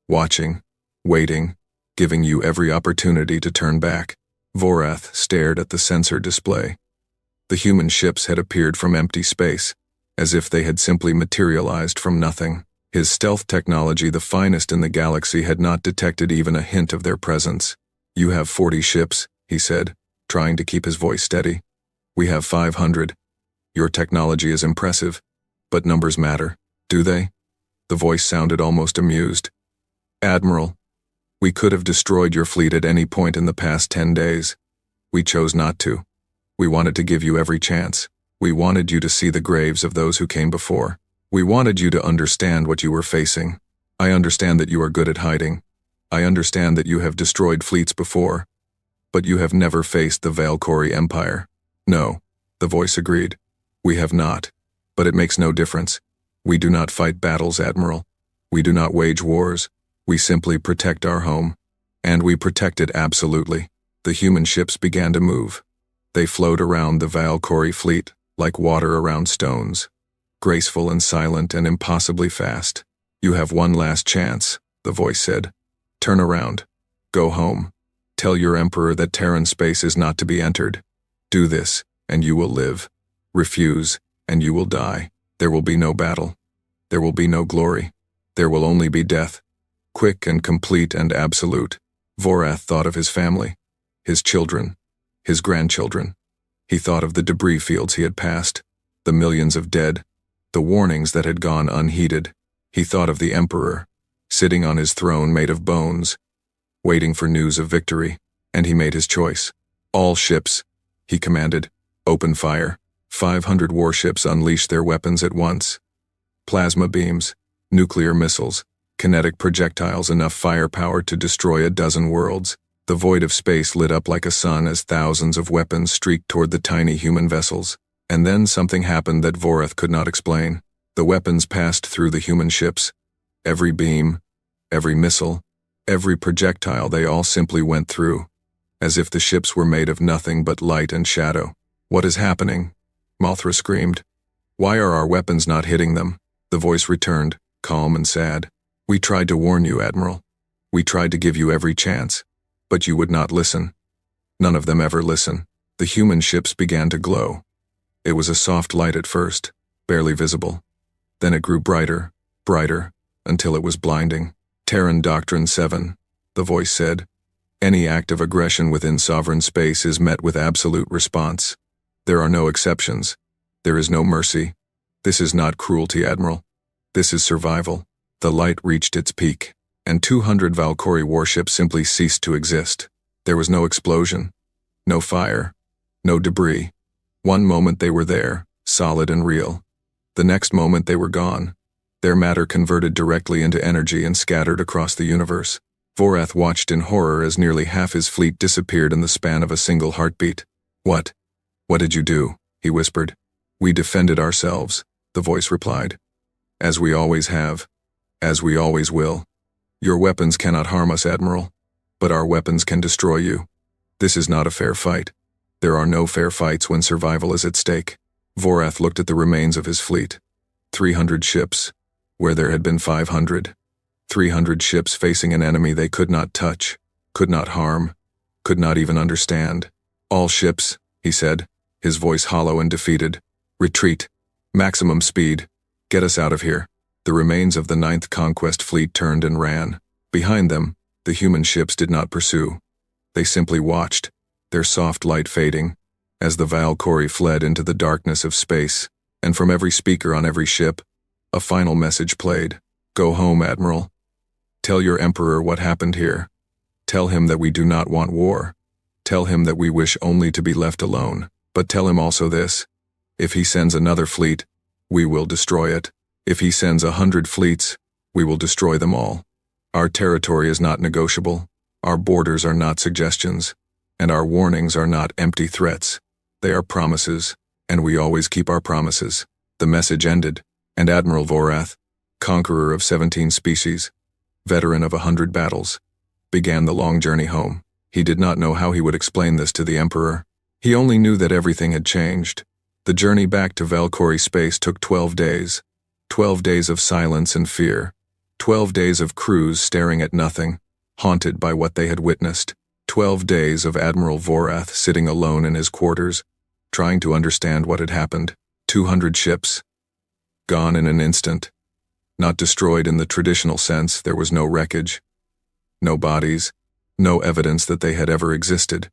watching, waiting, giving you every opportunity to turn back." Vorath stared at the sensor display. The human ships had appeared from empty space, as if they had simply materialized from nothing. His stealth technology, the finest in the galaxy, had not detected even a hint of their presence. "You have 40 ships," he said, trying to keep his voice steady. "We have 500. Your technology is impressive, but numbers matter, do they?" The voice sounded almost amused. "Admiral, we could have destroyed your fleet at any point in the past 10 days. We chose not to. We wanted to give you every chance. We wanted you to see the graves of those who came before. We wanted you to understand what you were facing. I understand that you are good at hiding. I understand that you have destroyed fleets before. But you have never faced the Valkyrie Empire. No, the voice agreed. We have not. But it makes no difference. We do not fight battles, Admiral. We do not wage wars. We simply protect our home. And we protect it absolutely. The human ships began to move. They flowed around the Valkyrie fleet like water around stones. Graceful and silent and impossibly fast. You have one last chance, the voice said. Turn around. Go home. Tell your emperor that Terran space is not to be entered. Do this, and you will live. Refuse, and you will die. There will be no battle. There will be no glory. There will only be death. Quick and complete and absolute. Vorath thought of his family, his children, his grandchildren. He thought of the debris fields he had passed, the millions of dead, the warnings that had gone unheeded. He thought of the Emperor, sitting on his throne made of bones, waiting for news of victory, and he made his choice. All ships, he commanded, open fire. 500 warships unleashed their weapons at once. Plasma beams, nuclear missiles, kinetic projectiles, enough firepower to destroy a dozen worlds. The void of space lit up like a sun as thousands of weapons streaked toward the tiny human vessels. And then something happened that Vorath could not explain. The weapons passed through the human ships. Every beam, every missile, every projectile, they all simply went through, as if the ships were made of nothing but light and shadow. What is happening? Mothra screamed. Why are our weapons not hitting them? The voice returned, calm and sad. We tried to warn you, Admiral. We tried to give you every chance. But you would not listen. None of them ever listen. The human ships began to glow. It was a soft light at first, barely visible. Then it grew brighter, brighter, until it was blinding. Terran Doctrine 7, the voice said. Any act of aggression within sovereign space is met with absolute response. There are no exceptions. There is no mercy. This is not cruelty, Admiral. This is survival. The light reached its peak, and 200 Valkyrie warships simply ceased to exist. There was no explosion, no fire, no debris. One moment they were there, solid and real. The next moment they were gone. Their matter converted directly into energy and scattered across the universe. Vorath watched in horror as nearly half his fleet disappeared in the span of a single heartbeat. What? What did you do? He whispered. We defended ourselves, the voice replied. As we always have. As we always will. Your weapons cannot harm us, Admiral, but our weapons can destroy you. This is not a fair fight. There are no fair fights when survival is at stake. Vorath looked at the remains of his fleet. 300 ships, where there had been 500. 300 ships facing an enemy they could not touch, could not harm, could not even understand. All ships, he said, his voice hollow and defeated. Retreat. Maximum speed. Get us out of here. The remains of the 9th Conquest Fleet turned and ran. Behind them, the human ships did not pursue. They simply watched, their soft light fading, as the Valkyrie fled into the darkness of space, and from every speaker on every ship, a final message played. Go home, Admiral. Tell your Emperor what happened here. Tell him that we do not want war. Tell him that we wish only to be left alone. But tell him also this. If he sends another fleet, we will destroy it. If he sends 100 fleets, we will destroy them all. Our territory is not negotiable. Our borders are not suggestions. And our warnings are not empty threats. They are promises, and we always keep our promises. The message ended, and Admiral Vorath, conqueror of 17 species, veteran of 100 battles, began the long journey home. He did not know how he would explain this to the Emperor. He only knew that everything had changed. The journey back to Valkyrie space took 12 days. 12 days of silence and fear. 12 days of crews staring at nothing, haunted by what they had witnessed. 12 days of Admiral Vorath sitting alone in his quarters, trying to understand what had happened. 200 ships, gone in an instant. Not destroyed in the traditional sense, there was no wreckage, no bodies, no evidence that they had ever existed.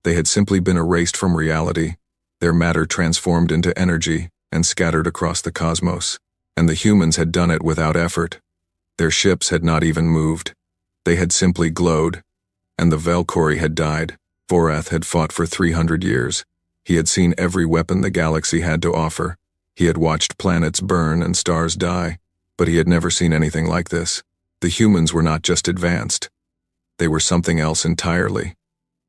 They had simply been erased from reality, their matter transformed into energy and scattered across the cosmos. And the humans had done it without effort. Their ships had not even moved. They had simply glowed. And the Valkyrie had died. Vorath had fought for 300 years. He had seen every weapon the galaxy had to offer. He had watched planets burn and stars die, but he had never seen anything like this. The humans were not just advanced. They were something else entirely.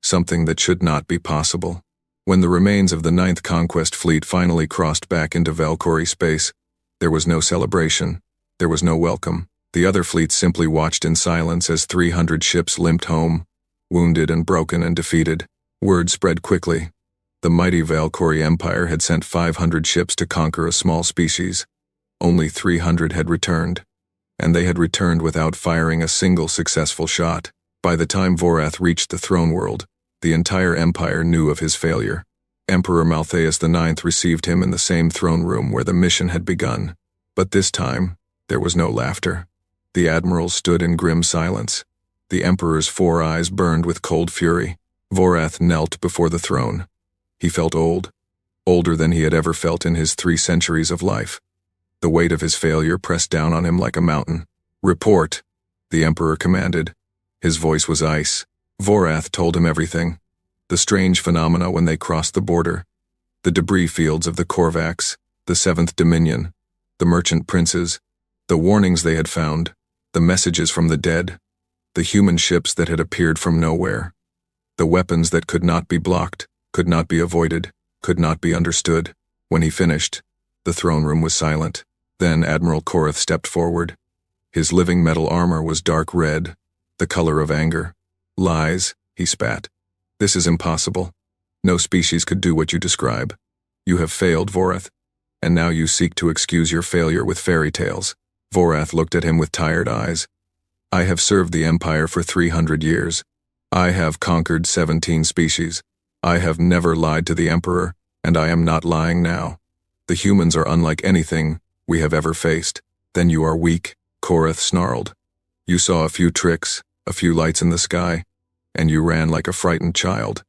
Something that should not be possible. When the remains of the 9th Conquest Fleet finally crossed back into Valkyrie space, there was no celebration. There was no welcome. The other fleets simply watched in silence as 300 ships limped home, wounded and broken and defeated. Word spread quickly. The mighty Valkyrie Empire had sent 500 ships to conquer a small species. Only 300 had returned, and they had returned without firing a single successful shot. By the time Vorath reached the throne world, the entire empire knew of his failure. Emperor Malthaeus IX received him in the same throne room where the mission had begun. But this time, there was no laughter. The admirals stood in grim silence. The emperor's 4 eyes burned with cold fury. Vorath knelt before the throne. He felt old, older than he had ever felt in his 3 centuries of life. The weight of his failure pressed down on him like a mountain. "Report," the emperor commanded. His voice was ice. Vorath told him everything. The strange phenomena when they crossed the border, the debris fields of the Korvax, the 7th Dominion, the merchant princes, the warnings they had found, the messages from the dead, the human ships that had appeared from nowhere, the weapons that could not be blocked, could not be avoided, could not be understood. When he finished, the throne room was silent. Then Admiral Korath stepped forward. His living metal armor was dark red, the color of anger. "Lies," he spat. "This is impossible. No species could do what you describe. You have failed, Vorath, and now you seek to excuse your failure with fairy tales." Vorath looked at him with tired eyes. "I have served the Empire for 300 years. I have conquered 17 species. I have never lied to the Emperor, and I am not lying now. The humans are unlike anything we have ever faced." "Then you are weak," Korath snarled. "You saw a few tricks, a few lights in the sky, and you ran like a frightened child.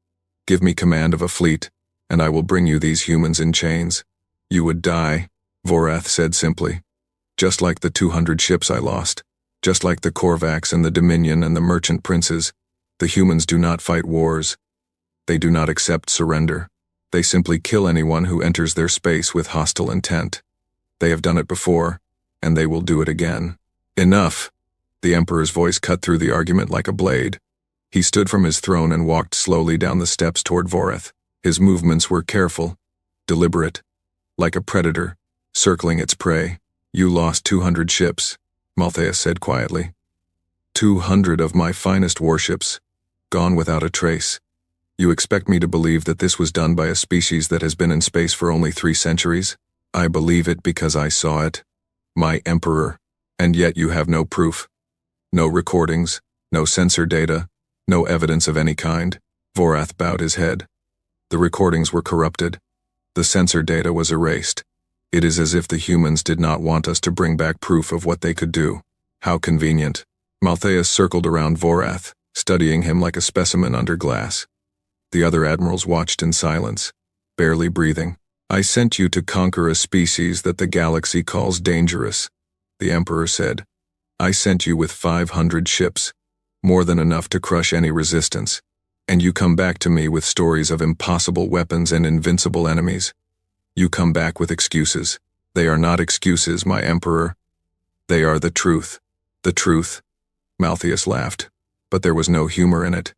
Give me command of a fleet, and I will bring you these humans in chains." "You would die," Vorath said simply. "Just like the 200 ships I lost. Just like the Korvax and the Dominion and the merchant princes. The humans do not fight wars. They do not accept surrender. They simply kill anyone who enters their space with hostile intent. They have done it before, and they will do it again." "Enough!" The Emperor's voice cut through the argument like a blade. He stood from his throne and walked slowly down the steps toward Vorath. His movements were careful, deliberate, like a predator, circling its prey. "You lost 200 ships," Malthaeus said quietly. 200 of my finest warships, gone without a trace. You expect me to believe that this was done by a species that has been in space for only 3 centuries? I believe it because I saw it. My Emperor. And yet you have no proof. No recordings, no sensor data, no evidence of any kind. Vorath bowed his head. The recordings were corrupted. The sensor data was erased. It is as if the humans did not want us to bring back proof of what they could do. How convenient. Malthaeus circled around Vorath, studying him like a specimen under glass. The other admirals watched in silence, barely breathing. "I sent you to conquer a species that the galaxy calls dangerous," the Emperor said. "I sent you with 500 ships, more than enough to crush any resistance, and you come back to me with stories of impossible weapons and invincible enemies. You come back with excuses. They are not excuses, my Emperor. They are the truth." "The truth?" Malthaeus laughed, but there was no humor in it.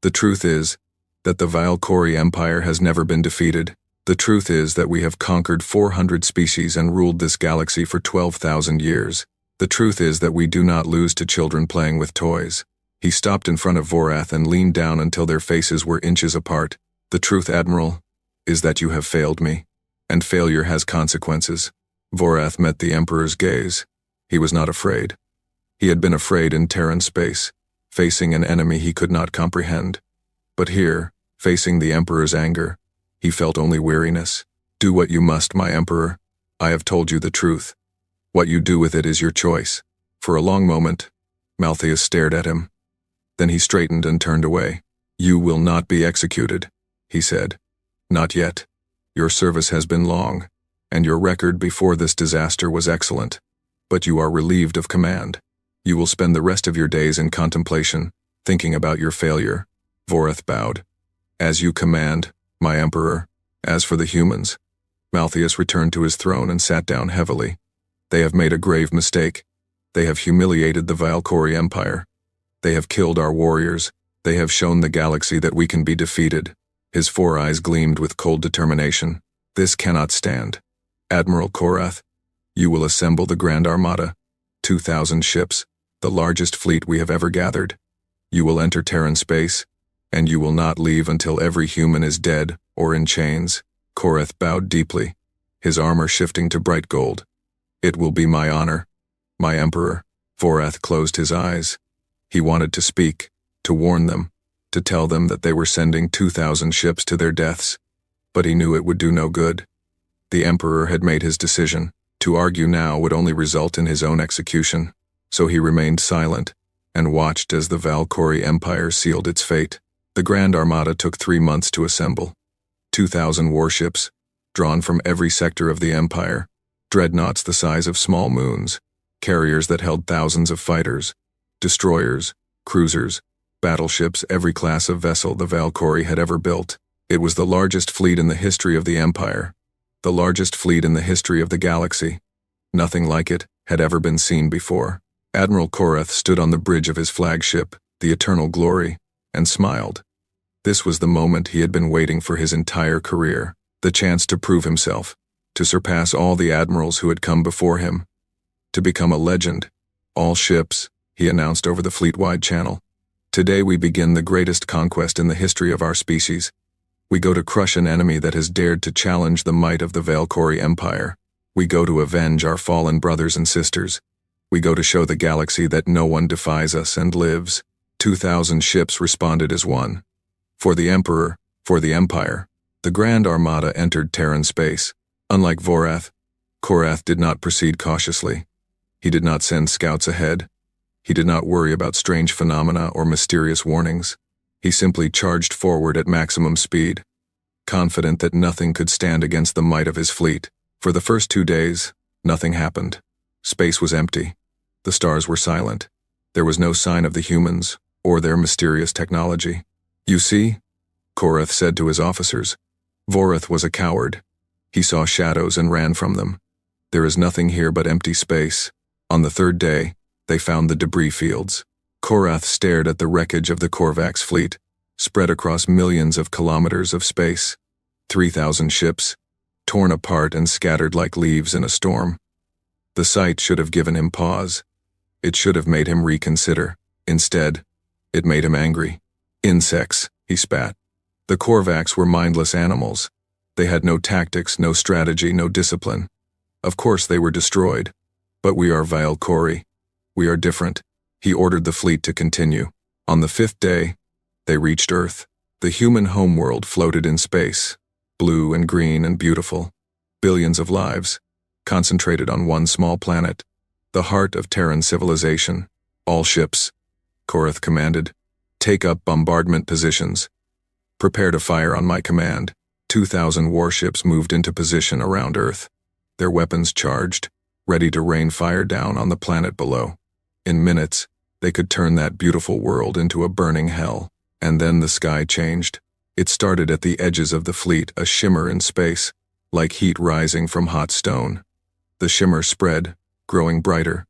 "The truth is that the Valkyrie Empire has never been defeated. The truth is that we have conquered 400 species and ruled this galaxy for 12,000 years. The truth is that we do not lose to children playing with toys." He stopped in front of Vorath and leaned down until their faces were inches apart. "The truth, Admiral, is that you have failed me, and failure has consequences." Vorath met the Emperor's gaze. He was not afraid. He had been afraid in Terran space, facing an enemy he could not comprehend. But here, facing the Emperor's anger, he felt only weariness. "Do what you must, my Emperor. I have told you the truth. What you do with it is your choice." For a long moment, Malthaeus stared at him. Then he straightened and turned away. "You will not be executed," he said. "Not yet. Your service has been long, and your record before this disaster was excellent. But you are relieved of command. You will spend the rest of your days in contemplation, thinking about your failure." Vorath bowed. "As you command, my Emperor." As for the humans, Malthus returned to his throne and sat down heavily. They have made a grave mistake. They have humiliated the Valkyrie Empire. They have killed our warriors. They have shown the galaxy that we can be defeated. His 4 eyes gleamed with cold determination. This cannot stand. Admiral Korath, you will assemble the Grand Armada, 2,000 ships, the largest fleet we have ever gathered. You will enter Terran space, and you will not leave until every human is dead or in chains. Korath bowed deeply, his armor shifting to bright gold. It will be my honor, my emperor. Vorath closed his eyes. He wanted to speak, to warn them, to tell them that they were sending 2,000 ships to their deaths, but he knew it would do no good. The emperor had made his decision. To argue now would only result in his own execution, so he remained silent and watched as the Valkyrie Empire sealed its fate. The Grand Armada took 3 months to assemble. 2,000 warships, drawn from every sector of the empire, dreadnoughts the size of small moons, carriers that held thousands of fighters, destroyers, cruisers, battleships, every class of vessel the Valkyrie had ever built. It was the largest fleet in the history of the empire, the largest fleet in the history of the galaxy. Nothing like it had ever been seen before. Admiral Korath stood on the bridge of his flagship, the Eternal Glory, and smiled. This was the moment he had been waiting for his entire career, the chance to prove himself, to surpass all the admirals who had come before him, to become a legend. All ships, he announced over the fleet-wide channel. Today we begin the greatest conquest in the history of our species. We go to crush an enemy that has dared to challenge the might of the Valkyrie Empire. We go to avenge our fallen brothers and sisters. We go to show the galaxy that no one defies us and lives. 2,000 ships responded as one. For the Emperor, for the Empire, the Grand Armada entered Terran space. Unlike Vorath, Korath did not proceed cautiously. He did not send scouts ahead. He did not worry about strange phenomena or mysterious warnings. He simply charged forward at maximum speed, confident that nothing could stand against the might of his fleet. For the first 2 days, nothing happened. Space was empty. The stars were silent. There was no sign of the humans or their mysterious technology. You see, Korath said to his officers, Vorath was a coward. He saw shadows and ran from them. There is nothing here but empty space. On the 3rd day, they found the debris fields. Korath stared at the wreckage of the Korvax fleet, spread across millions of kilometers of space. 3,000 ships, torn apart and scattered like leaves in a storm. The sight should have given him pause. It should have made him reconsider. Instead, it made him angry. Insects, he spat. The Korvax were mindless animals. They had no tactics, no strategy, no discipline. Of course they were destroyed. But we are Valkyrie. We are different. He ordered the fleet to continue. On the 5th day, they reached Earth. The human homeworld floated in space, blue and green and beautiful. Billions of lives, concentrated on one small planet, the heart of Terran civilization. All ships, Korath commanded, take up bombardment positions. Prepare to fire on my command. 2,000 warships moved into position around Earth, their weapons charged, ready to rain fire down on the planet below. In minutes, they could turn that beautiful world into a burning hell. And then the sky changed. It started at the edges of the fleet, a shimmer in space, like heat rising from hot stone. The shimmer spread, growing brighter,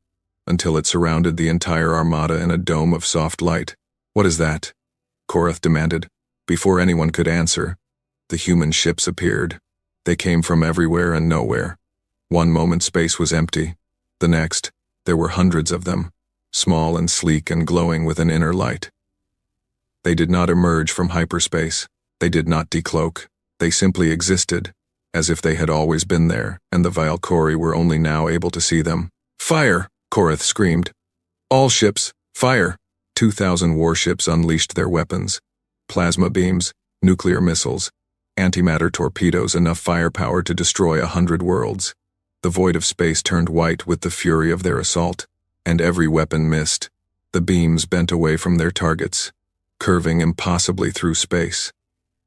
until it surrounded the entire armada in a dome of soft light. What is that? Korath demanded. Before anyone could answer, the human ships appeared. They came from everywhere and nowhere. One moment space was empty. The next, there were hundreds of them, small and sleek and glowing with an inner light. They did not emerge from hyperspace. They did not decloak. They simply existed, as if they had always been there, and the Valkyrie were only now able to see them. Fire! Korath screamed. All ships, fire! 2,000 warships unleashed their weapons. Plasma beams, nuclear missiles, antimatter torpedoes, enough firepower to destroy 100 worlds. The void of space turned white with the fury of their assault, and every weapon missed. The beams bent away from their targets, curving impossibly through space.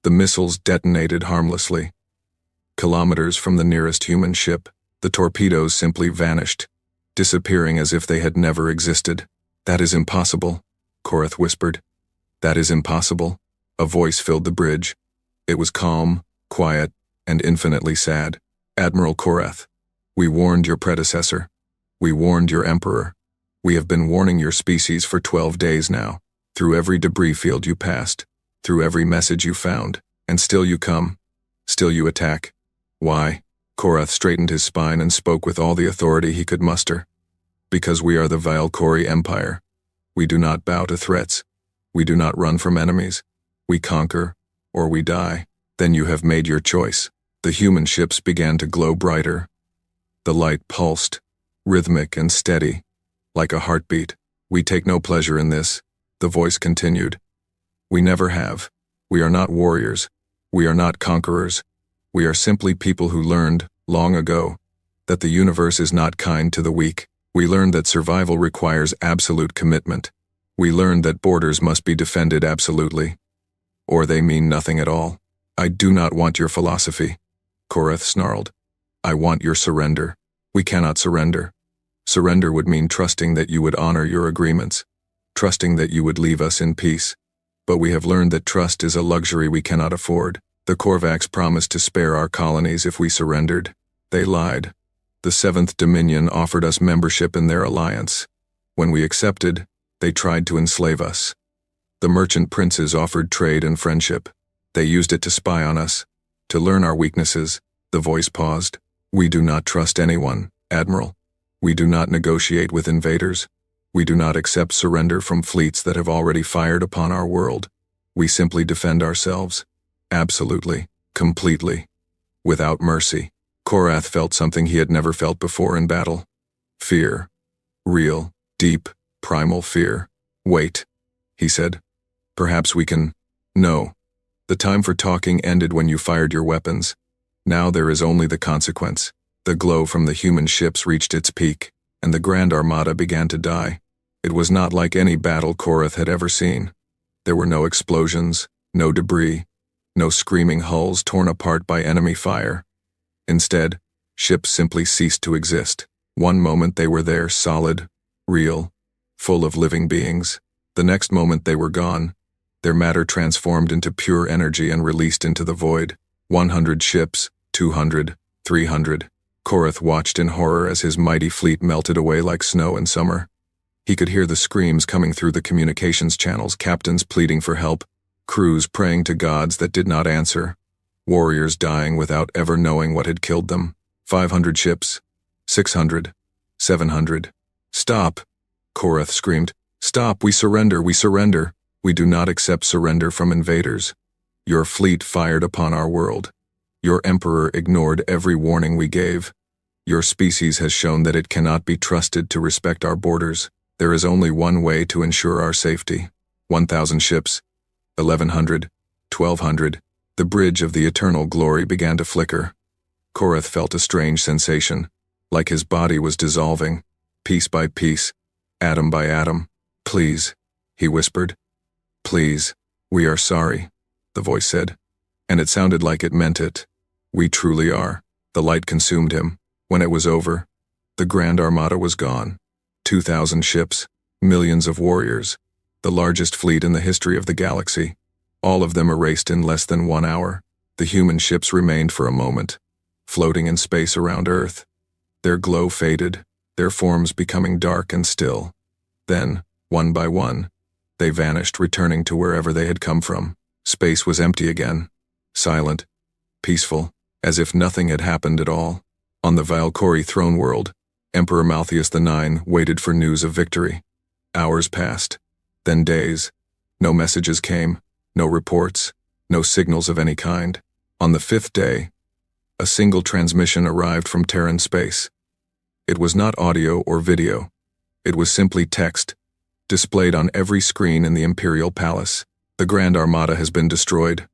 The missiles detonated harmlessly. Kilometers from the nearest human ship, the torpedoes simply vanished, disappearing as if they had never existed. That is impossible, Korath whispered. That is impossible. A voice filled the bridge. It was calm, quiet, and infinitely sad. Admiral Korath, we warned your predecessor. We warned your emperor. We have been warning your species for 12 days now, through every debris field you passed, through every message you found, and still you come. Still you attack. Why? Korath straightened his spine and spoke with all the authority he could muster. Because we are the Valkyrie Empire. We do not bow to threats. We do not run from enemies. We conquer, or we die. Then you have made your choice. The human ships began to glow brighter. The light pulsed, rhythmic and steady, like a heartbeat. We take no pleasure in this, the voice continued. We never have. We are not warriors. We are not conquerors. We are simply people who learned, long ago, that the universe is not kind to the weak. We learned that survival requires absolute commitment. We learned that borders must be defended absolutely, or they mean nothing at all. I do not want your philosophy, Korath snarled. I want your surrender. We cannot surrender. Surrender would mean trusting that you would honor your agreements, trusting that you would leave us in peace. But we have learned that trust is a luxury we cannot afford. The Korvax promised to spare our colonies if we surrendered. They lied. The Seventh Dominion offered us membership in their alliance. When we accepted, they tried to enslave us. The merchant princes offered trade and friendship. They used it to spy on us, to learn our weaknesses. The voice paused. We do not trust anyone, Admiral. We do not negotiate with invaders. We do not accept surrender from fleets that have already fired upon our world. We simply defend ourselves. Absolutely, completely, without mercy. Korath felt something he had never felt before in battle. Fear. Real, deep, primal fear. Wait, he said. Perhaps we can... No. The time for talking ended when you fired your weapons. Now there is only the consequence. The glow from the human ships reached its peak, and the Grand Armada began to die. It was not like any battle Korath had ever seen. There were no explosions, no debris, no screaming hulls torn apart by enemy fire. Instead, ships simply ceased to exist. One moment they were there, solid, real, full of living beings. The next moment they were gone. Their matter transformed into pure energy and released into the void. 100 ships, 200, 300. Korath watched in horror as his mighty fleet melted away like snow in summer. He could hear the screams coming through the communications channels, captains pleading for help, crews praying to gods that did not answer, warriors dying without ever knowing what had killed them. 500 ships, 600, 700. Stop, Korath screamed. Stop, we surrender, we surrender. We do not accept surrender from invaders. Your fleet fired upon our world. Your emperor ignored every warning we gave. Your species has shown that it cannot be trusted to respect our borders. There is only one way to ensure our safety. 1,000 ships, 1,100, 1,200. The bridge of the eternal glory began to flicker. Korath felt a strange sensation, like his body was dissolving, piece by piece, atom by atom. Please, he whispered. Please, we are sorry, the voice said, and it sounded like it meant it. We truly are. The light consumed him. When it was over, the Grand Armada was gone. 2,000 ships, millions of warriors, the largest fleet in the history of the galaxy. All of them erased in less than 1 hour. The human ships remained for a moment, floating in space around Earth. Their glow faded, their forms becoming dark and still. Then, one by one, they vanished, returning to wherever they had come from. Space was empty again, silent, peaceful, as if nothing had happened at all. On the Valkyrie throne world, Emperor Malthius IX waited for news of victory. Hours passed, then days. No messages came, no reports, no signals of any kind. On the 5th day, a single transmission arrived from Terran space. It was not audio or video. It was simply text, displayed on every screen in the Imperial Palace. The Grand Armada has been destroyed.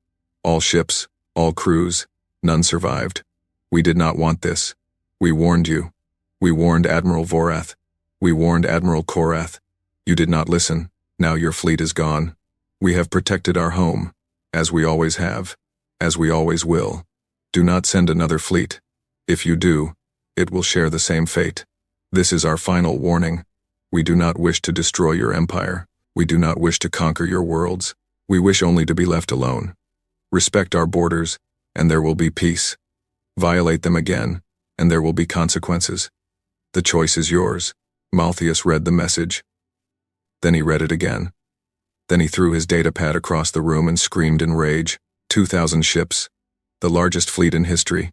All ships, all crews, none survived. We did not want this. We warned you. We warned Admiral Vorath. We warned Admiral Korath. You did not listen. Now your fleet is gone. We have protected our home, as we always have, as we always will. Do not send another fleet. If you do, it will share the same fate. This is our final warning. We do not wish to destroy your empire. We do not wish to conquer your worlds. We wish only to be left alone. Respect our borders, and there will be peace. Violate them again, and there will be consequences. The choice is yours. Malthus read the message. Then he read it again. Then he threw his datapad across the room and screamed in rage. 2,000 ships, the largest fleet in history,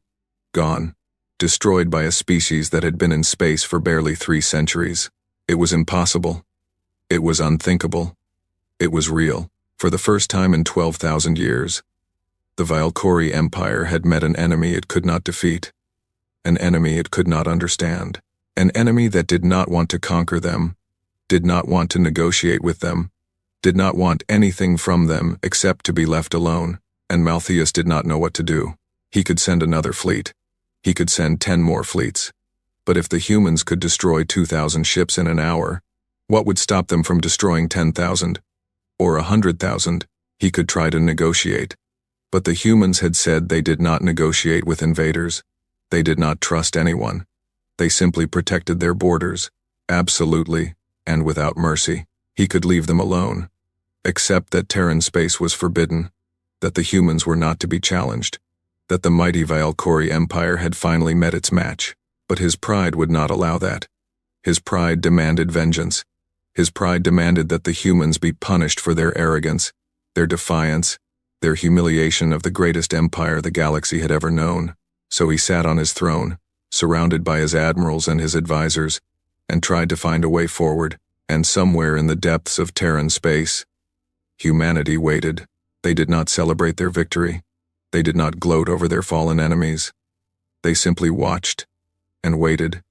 gone, destroyed by a species that had been in space for barely 3 centuries. It was impossible. It was unthinkable. It was real. For the first time in 12,000 years, the Valkyrie Empire had met an enemy it could not defeat, an enemy it could not understand, an enemy that did not want to conquer them, did not want to negotiate with them, did not want anything from them except to be left alone. And Malthus did not know what to do. He could send another fleet. He could send 10 more fleets. But if the humans could destroy 2,000 ships in an hour, what would stop them from destroying 10,000? Or 100,000? He could try to negotiate. But the humans had said they did not negotiate with invaders. They did not trust anyone. They simply protected their borders, absolutely, and without mercy. He could leave them alone. Except that Terran space was forbidden, that the humans were not to be challenged, that the mighty Valkyrie Empire had finally met its match. But his pride would not allow that. His pride demanded vengeance. His pride demanded that the humans be punished for their arrogance, their defiance, their humiliation of the greatest empire the galaxy had ever known. So he sat on his throne, surrounded by his admirals and his advisors, and tried to find a way forward. And somewhere in the depths of Terran space, humanity waited. They did not celebrate their victory. They did not gloat over their fallen enemies. They simply watched and waited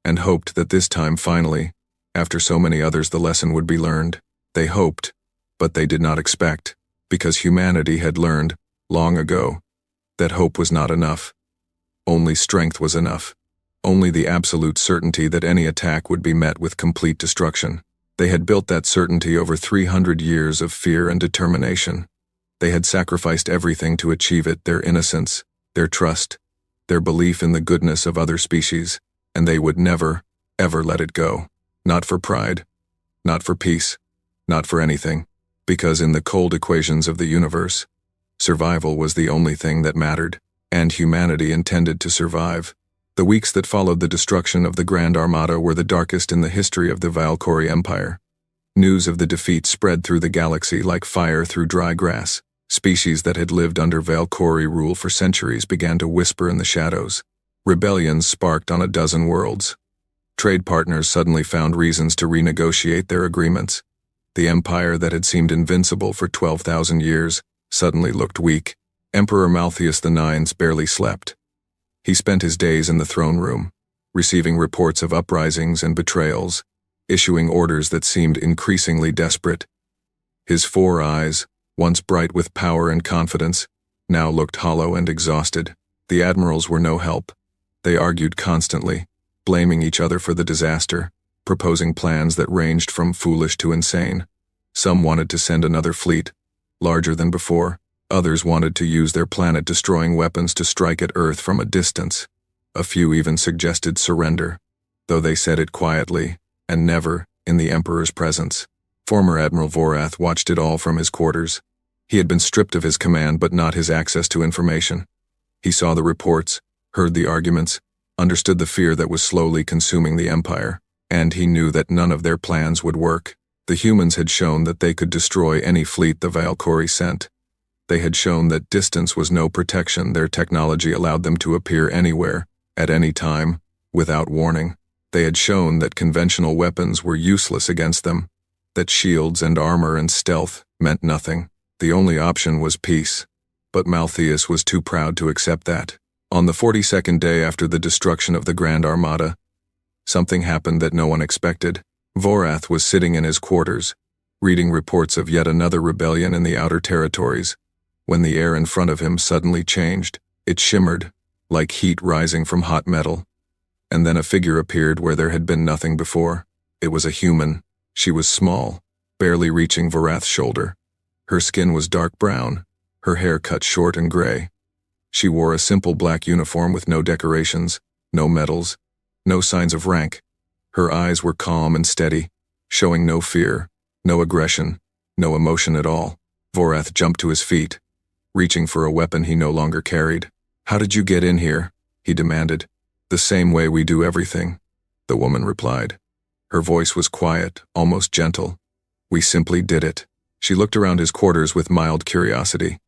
and hoped that this time finally, after so many others, the lesson would be learned. They hoped, but they did not expect, because humanity had learned, long ago, that hope was not enough. Only strength was enough. Only the absolute certainty that any attack would be met with complete destruction. They had built that certainty over 300 years of fear and determination. They had sacrificed everything to achieve it, their innocence, their trust, their belief in the goodness of other species, and they would never, ever let it go. Not for pride, not for peace, not for anything, because in the cold equations of the universe, survival was the only thing that mattered, and humanity intended to survive. The weeks that followed the destruction of the Grand Armada were the darkest in the history of the Valkyrie Empire. News of the defeat spread through the galaxy like fire through dry grass. Species that had lived under Valkyrie rule for centuries began to whisper in the shadows. Rebellions sparked on a dozen worlds. Trade partners suddenly found reasons to renegotiate their agreements. The empire that had seemed invincible for 12,000 years suddenly looked weak. Emperor Malthus IX barely slept. He spent his days in the throne room, receiving reports of uprisings and betrayals, issuing orders that seemed increasingly desperate. His 4 eyes, once bright with power and confidence, now looked hollow and exhausted. The admirals were no help. They argued constantly, blaming each other for the disaster, proposing plans that ranged from foolish to insane. Some wanted to send another fleet, larger than before. Others wanted to use their planet-destroying weapons to strike at Earth from a distance. A few even suggested surrender, though they said it quietly, and never in the Emperor's presence. Former Admiral Vorath watched it all from his quarters. He had been stripped of his command but not his access to information. He saw the reports, heard the arguments, understood the fear that was slowly consuming the Empire, and he knew that none of their plans would work. The humans had shown that they could destroy any fleet the Valkyrie sent. They had shown that distance was no protection. Their technology allowed them to appear anywhere, at any time, without warning. They had shown that conventional weapons were useless against them, that shields and armor and stealth meant nothing. The only option was peace. But Malthus was too proud to accept that. On the 42nd day after the destruction of the Grand Armada, something happened that no one expected. Vorath was sitting in his quarters, reading reports of yet another rebellion in the outer territories, when the air in front of him suddenly changed. It shimmered, like heat rising from hot metal. And then a figure appeared where there had been nothing before. It was a human. She was small, barely reaching Vorath's shoulder. Her skin was dark brown, her hair cut short and gray. She wore a simple black uniform with no decorations, no medals, no signs of rank. Her eyes were calm and steady, showing no fear, no aggression, no emotion at all. Vorath jumped to his feet. reaching for a weapon he no longer carried. "How did you get in here?" he demanded. "The same way we do everything," the woman replied. Her voice was quiet, almost gentle. "We simply did it." She looked around his quarters with mild curiosity.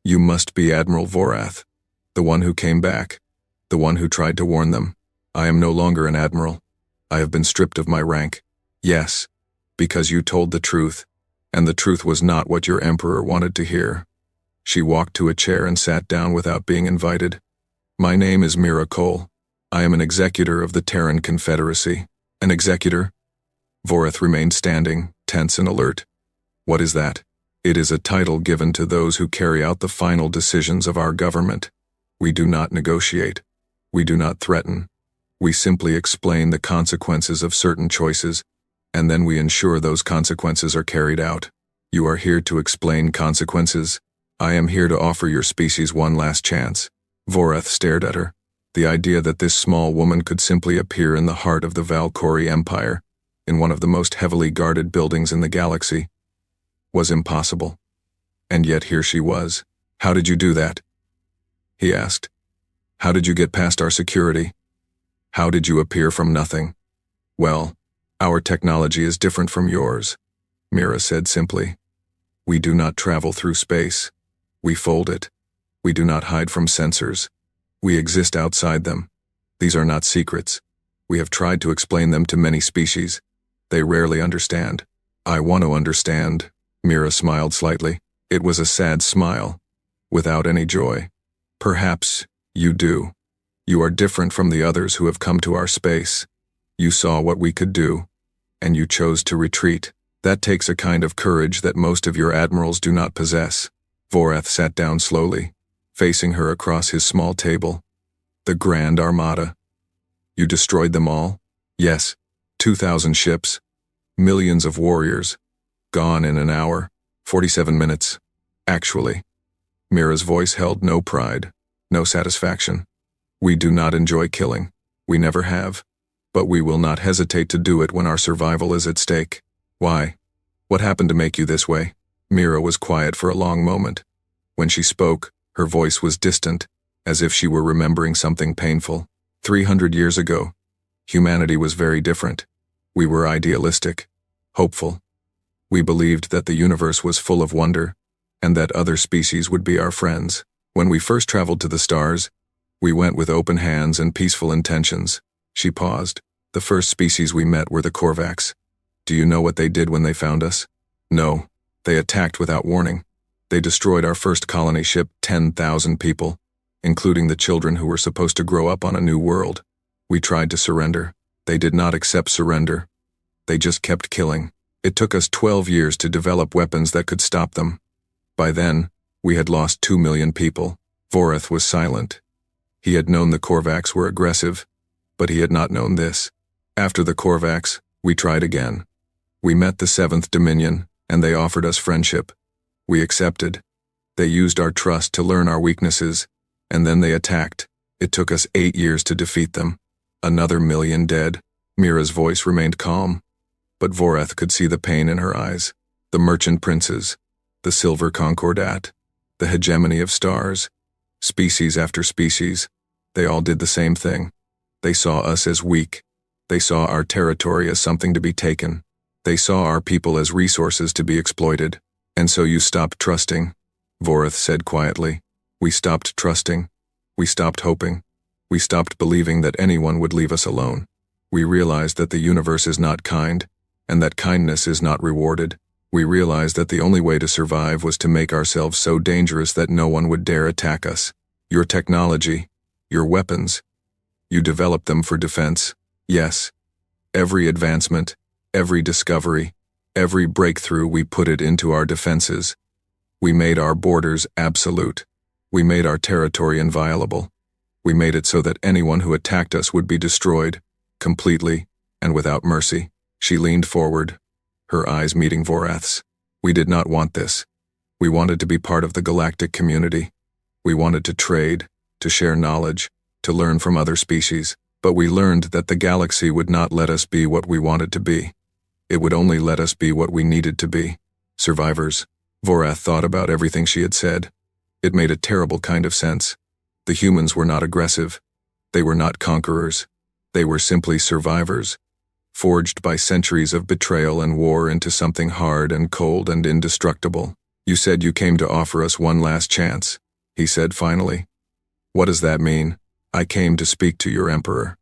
"You must be Admiral Vorath, the one who came back, the one who tried to warn them. I am no longer an admiral. I have been stripped of my rank. Yes, because you told the truth, and the truth was not what your emperor wanted to hear." She walked to a chair and sat down without being invited. "My name is Mira Cole. I am an executor of the Terran Confederacy." "An executor?" Vorath remained standing, tense and alert. "What is that?" "It is a title given to those who carry out the final decisions of our government. We do not negotiate. We do not threaten. We simply explain the consequences of certain choices, and then we ensure those consequences are carried out." "You are here to explain consequences?" "I am here to offer your species one last chance." Vorath stared at her. The idea that this small woman could simply appear in the heart of the Valkyrie Empire, in one of the most heavily guarded buildings in the galaxy, was impossible. And yet here she was. "How did you do that?" he asked. "How did you get past our security? How did you appear from nothing?" "Well, our technology is different from yours," Mira said simply. "We do not travel through space. We fold it. We do not hide from sensors. We exist outside them. These are not secrets. We have tried to explain them to many species. They rarely understand." "I want to understand," Mira smiled slightly. It was a sad smile, without any joy. "Perhaps you do. You are different from the others who have come to our space. You saw what we could do, and you chose to retreat. That takes a kind of courage that most of your admirals do not possess." Vorath sat down slowly, facing her across his small table. "The Grand Armada. You destroyed them all?" "Yes, 2,000 ships, millions of warriors, gone in an hour, 47 minutes. Actually." Mira's voice held no pride, no satisfaction. "We do not enjoy killing. We never have. But we will not hesitate to do it when our survival is at stake." "Why? What happened to make you this way?" Mira was quiet for a long moment. When she spoke, her voice was distant, as if she were remembering something painful. 300 years ago, humanity was very different. We were idealistic, hopeful. We believed that the universe was full of wonder, and that other species would be our friends. When we first traveled to the stars, we went with open hands and peaceful intentions. She paused. "The first species we met were the Korvax. Do you know what they did when they found us?" "No. They attacked without warning. They destroyed our first colony ship, 10,000 people, including the children who were supposed to grow up on a new world. We tried to surrender. They did not accept surrender. They just kept killing. It took us 12 years to develop weapons that could stop them. By then, we had lost 2 million people." Vorath was silent. He had known the Korvax were aggressive, but he had not known this. "After the Korvax, we tried again. We met the 7th Dominion, and they offered us friendship. We accepted. They used our trust to learn our weaknesses, and then they attacked. It took us 8 years to defeat them. Another 1 million dead." Mira's voice remained calm, but Vorath could see the pain in her eyes. "The merchant princes, the silver concordat, the hegemony of stars, species after species, they all did the same thing. They saw us as weak. They saw our territory as something to be taken. They saw our people as resources to be exploited. And so you stopped trusting," Vorath said quietly. "We stopped trusting. We stopped hoping. We stopped believing that anyone would leave us alone. We realized that the universe is not kind, and that kindness is not rewarded. We realized that the only way to survive was to make ourselves so dangerous that no one would dare attack us. Your technology, your weapons, you developed them for defense. Yes, every advancement, every discovery, every breakthrough, we put it into our defenses. We made our borders absolute. We made our territory inviolable. We made it so that anyone who attacked us would be destroyed, completely and without mercy." She leaned forward, her eyes meeting Vorath's. "We did not want this. We wanted to be part of the galactic community. We wanted to trade, to share knowledge, to learn from other species. But we learned that the galaxy would not let us be what we wanted to be. It would only let us be what we needed to be. Survivors." Vorath thought about everything she had said. It made a terrible kind of sense. The humans were not aggressive. They were not conquerors. They were simply survivors, forged by centuries of betrayal and war into something hard and cold and indestructible. You said you came to offer us one last chance, he said finally. What does that mean? I came to speak to your emperor,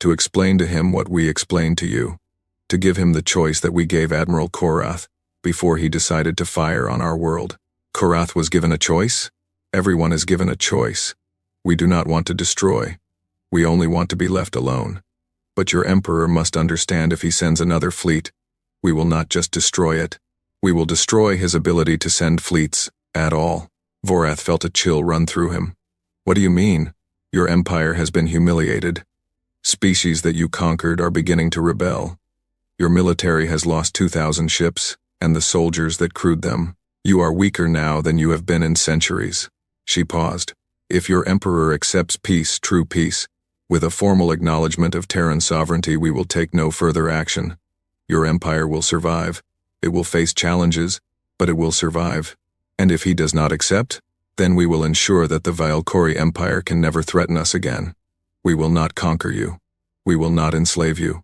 to explain to him what we explained to you, to give him the choice that we gave Admiral Korath before he decided to fire on our world. Korath was given a choice? Everyone is given a choice. We do not want to destroy. We only want to be left alone. But your emperor must understand if he sends another fleet, we will not just destroy it. We will destroy his ability to send fleets at all. Vorath felt a chill run through him. What do you mean? Your empire has been humiliated. Species that you conquered are beginning to rebel. Your military has lost 2,000 ships, and the soldiers that crewed them. You are weaker now than you have been in centuries. She paused. If your emperor accepts peace, true peace, with a formal acknowledgement of Terran sovereignty, we will take no further action. Your empire will survive. It will face challenges, but it will survive. And if he does not accept, then we will ensure that the Valkyrie Empire can never threaten us again. We will not conquer you. We will not enslave you.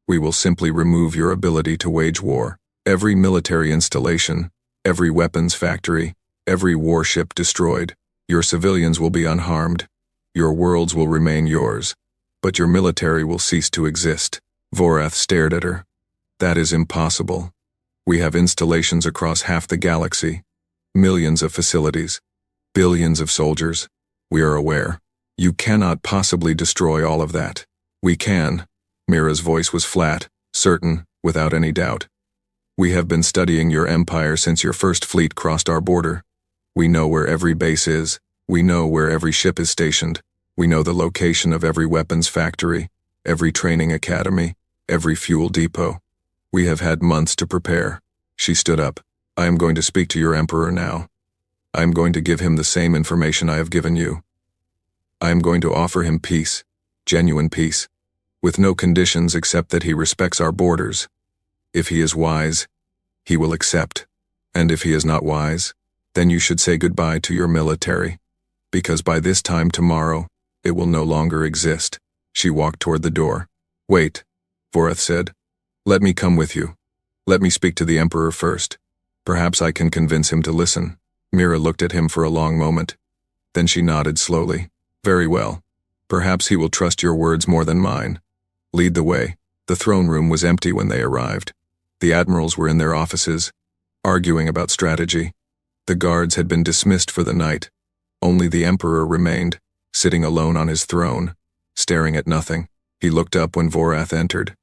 We will simply remove your ability to wage war. Every military installation, every weapons factory, every warship destroyed. Your civilians will be unharmed. Your worlds will remain yours, but your military will cease to exist. Vorath stared at her. That is impossible. We have installations across half the galaxy, millions of facilities, billions of soldiers. We are aware. You cannot possibly destroy all of that. We can. Mira's voice was flat, certain, without any doubt. We have been studying your empire since your first fleet crossed our border. We know where every base is. We know where every ship is stationed. We know the location of every weapons factory, every training academy, every fuel depot. We have had months to prepare. She stood up. I am going to speak to your emperor now. I am going to give him the same information I have given you. I am going to offer him peace, genuine peace, with no conditions except that he respects our borders. If he is wise, he will accept. And if he is not wise, then you should say goodbye to your military, because by this time tomorrow, it will no longer exist. She walked toward the door. Wait, Vorath said. Let me come with you. Let me speak to the Emperor first. Perhaps I can convince him to listen. Mira looked at him for a long moment. Then she nodded slowly. Very well. Perhaps he will trust your words more than mine. Lead the way. The throne room was empty when they arrived. The admirals were in their offices, arguing about strategy. The guards had been dismissed for the night. Only the Emperor remained, sitting alone on his throne, staring at nothing. He looked up when Vorath entered.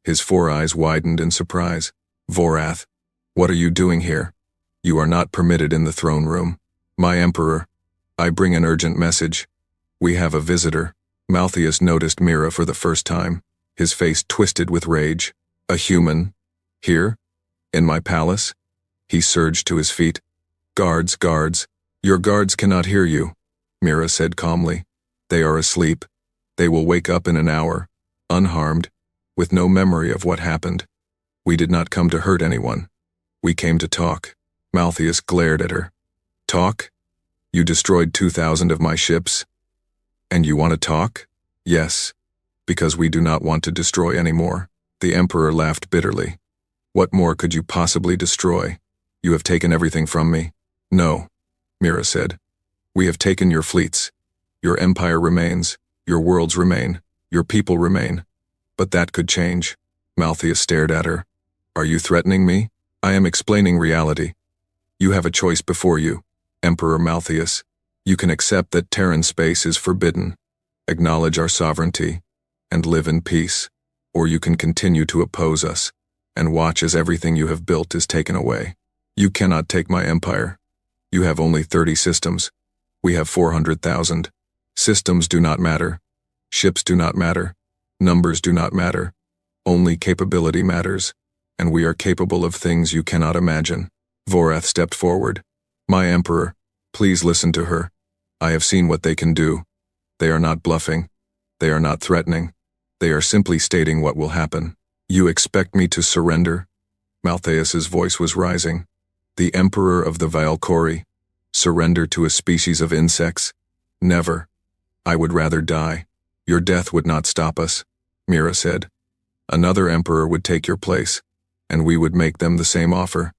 His four eyes widened in surprise. Vorath, what are you doing here? You are not permitted in the throne room. My Emperor, I bring an urgent message. We have a visitor. Malthius noticed Mira for the first time, his face twisted with rage. A human? Here? In my palace? He surged to his feet. Guards, guards. Your guards cannot hear you, Mira said calmly. They are asleep. They will wake up in an hour, unharmed, with no memory of what happened. We did not come to hurt anyone. We came to talk. Malthius glared at her. Talk? You destroyed 2,000 of my ships? And you want to talk? Yes, because we do not want to destroy any more. The Emperor laughed bitterly. What more could you possibly destroy? You have taken everything from me. No, Mira said. We have taken your fleets. Your empire remains. Your worlds remain. Your people remain. But that could change. Malthius stared at her. Are you threatening me? I am explaining reality. You have a choice before you, Emperor Malthius. You can accept that Terran space is forbidden, acknowledge our sovereignty, and live in peace. Or you can continue to oppose us, and watch as everything you have built is taken away. You cannot take my empire. You have only 30 systems. We have 400,000. Systems do not matter. Ships do not matter. Numbers do not matter. Only capability matters, and we are capable of things you cannot imagine. Vorath stepped forward. My Emperor, please listen to her. I have seen what they can do. They are not bluffing. They are not threatening. They are simply stating what will happen. You expect me to surrender? Malthius's voice was rising. The Emperor of the Valkyrie, Surrender to a species of insects? Never. I would rather die. Your death would not stop us, Mira said. Another emperor would take your place, and we would make them the same offer.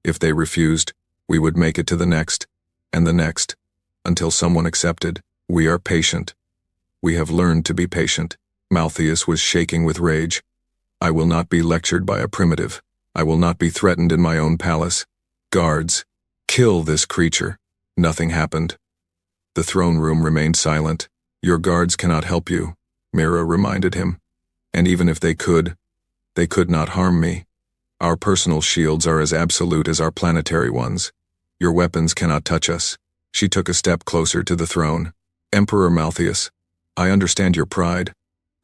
If they refused, we would make it to the next, and the next, until someone accepted. We are patient. We have learned to be patient. Malthus was shaking with rage. I will not be lectured by a primitive. I will not be threatened in my own palace. Guards, kill this creature. Nothing happened. The throne room remained silent. Your guards cannot help you, Mira reminded him. And even if they could not harm me. Our personal shields are as absolute as our planetary ones. Your weapons cannot touch us. She took a step closer to the throne. Emperor Malthus, I understand your pride.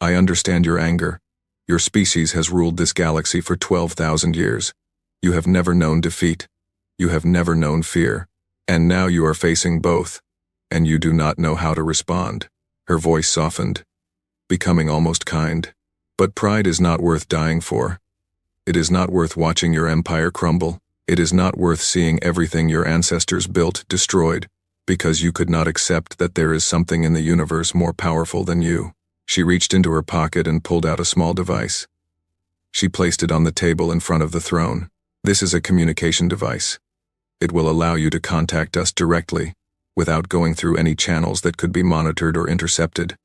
I understand your anger. Your species has ruled this galaxy for 12,000 years. You have never known defeat. You have never known fear. And now you are facing both, and you do not know how to respond. Her voice softened, becoming almost kind. But pride is not worth dying for. It is not worth watching your empire crumble. It is not worth seeing everything your ancestors built destroyed, because you could not accept that there is something in the universe more powerful than you. She reached into her pocket and pulled out a small device. She placed it on the table in front of the throne. This is a communication device. It will allow you to contact us directly, without going through any channels that could be monitored or intercepted.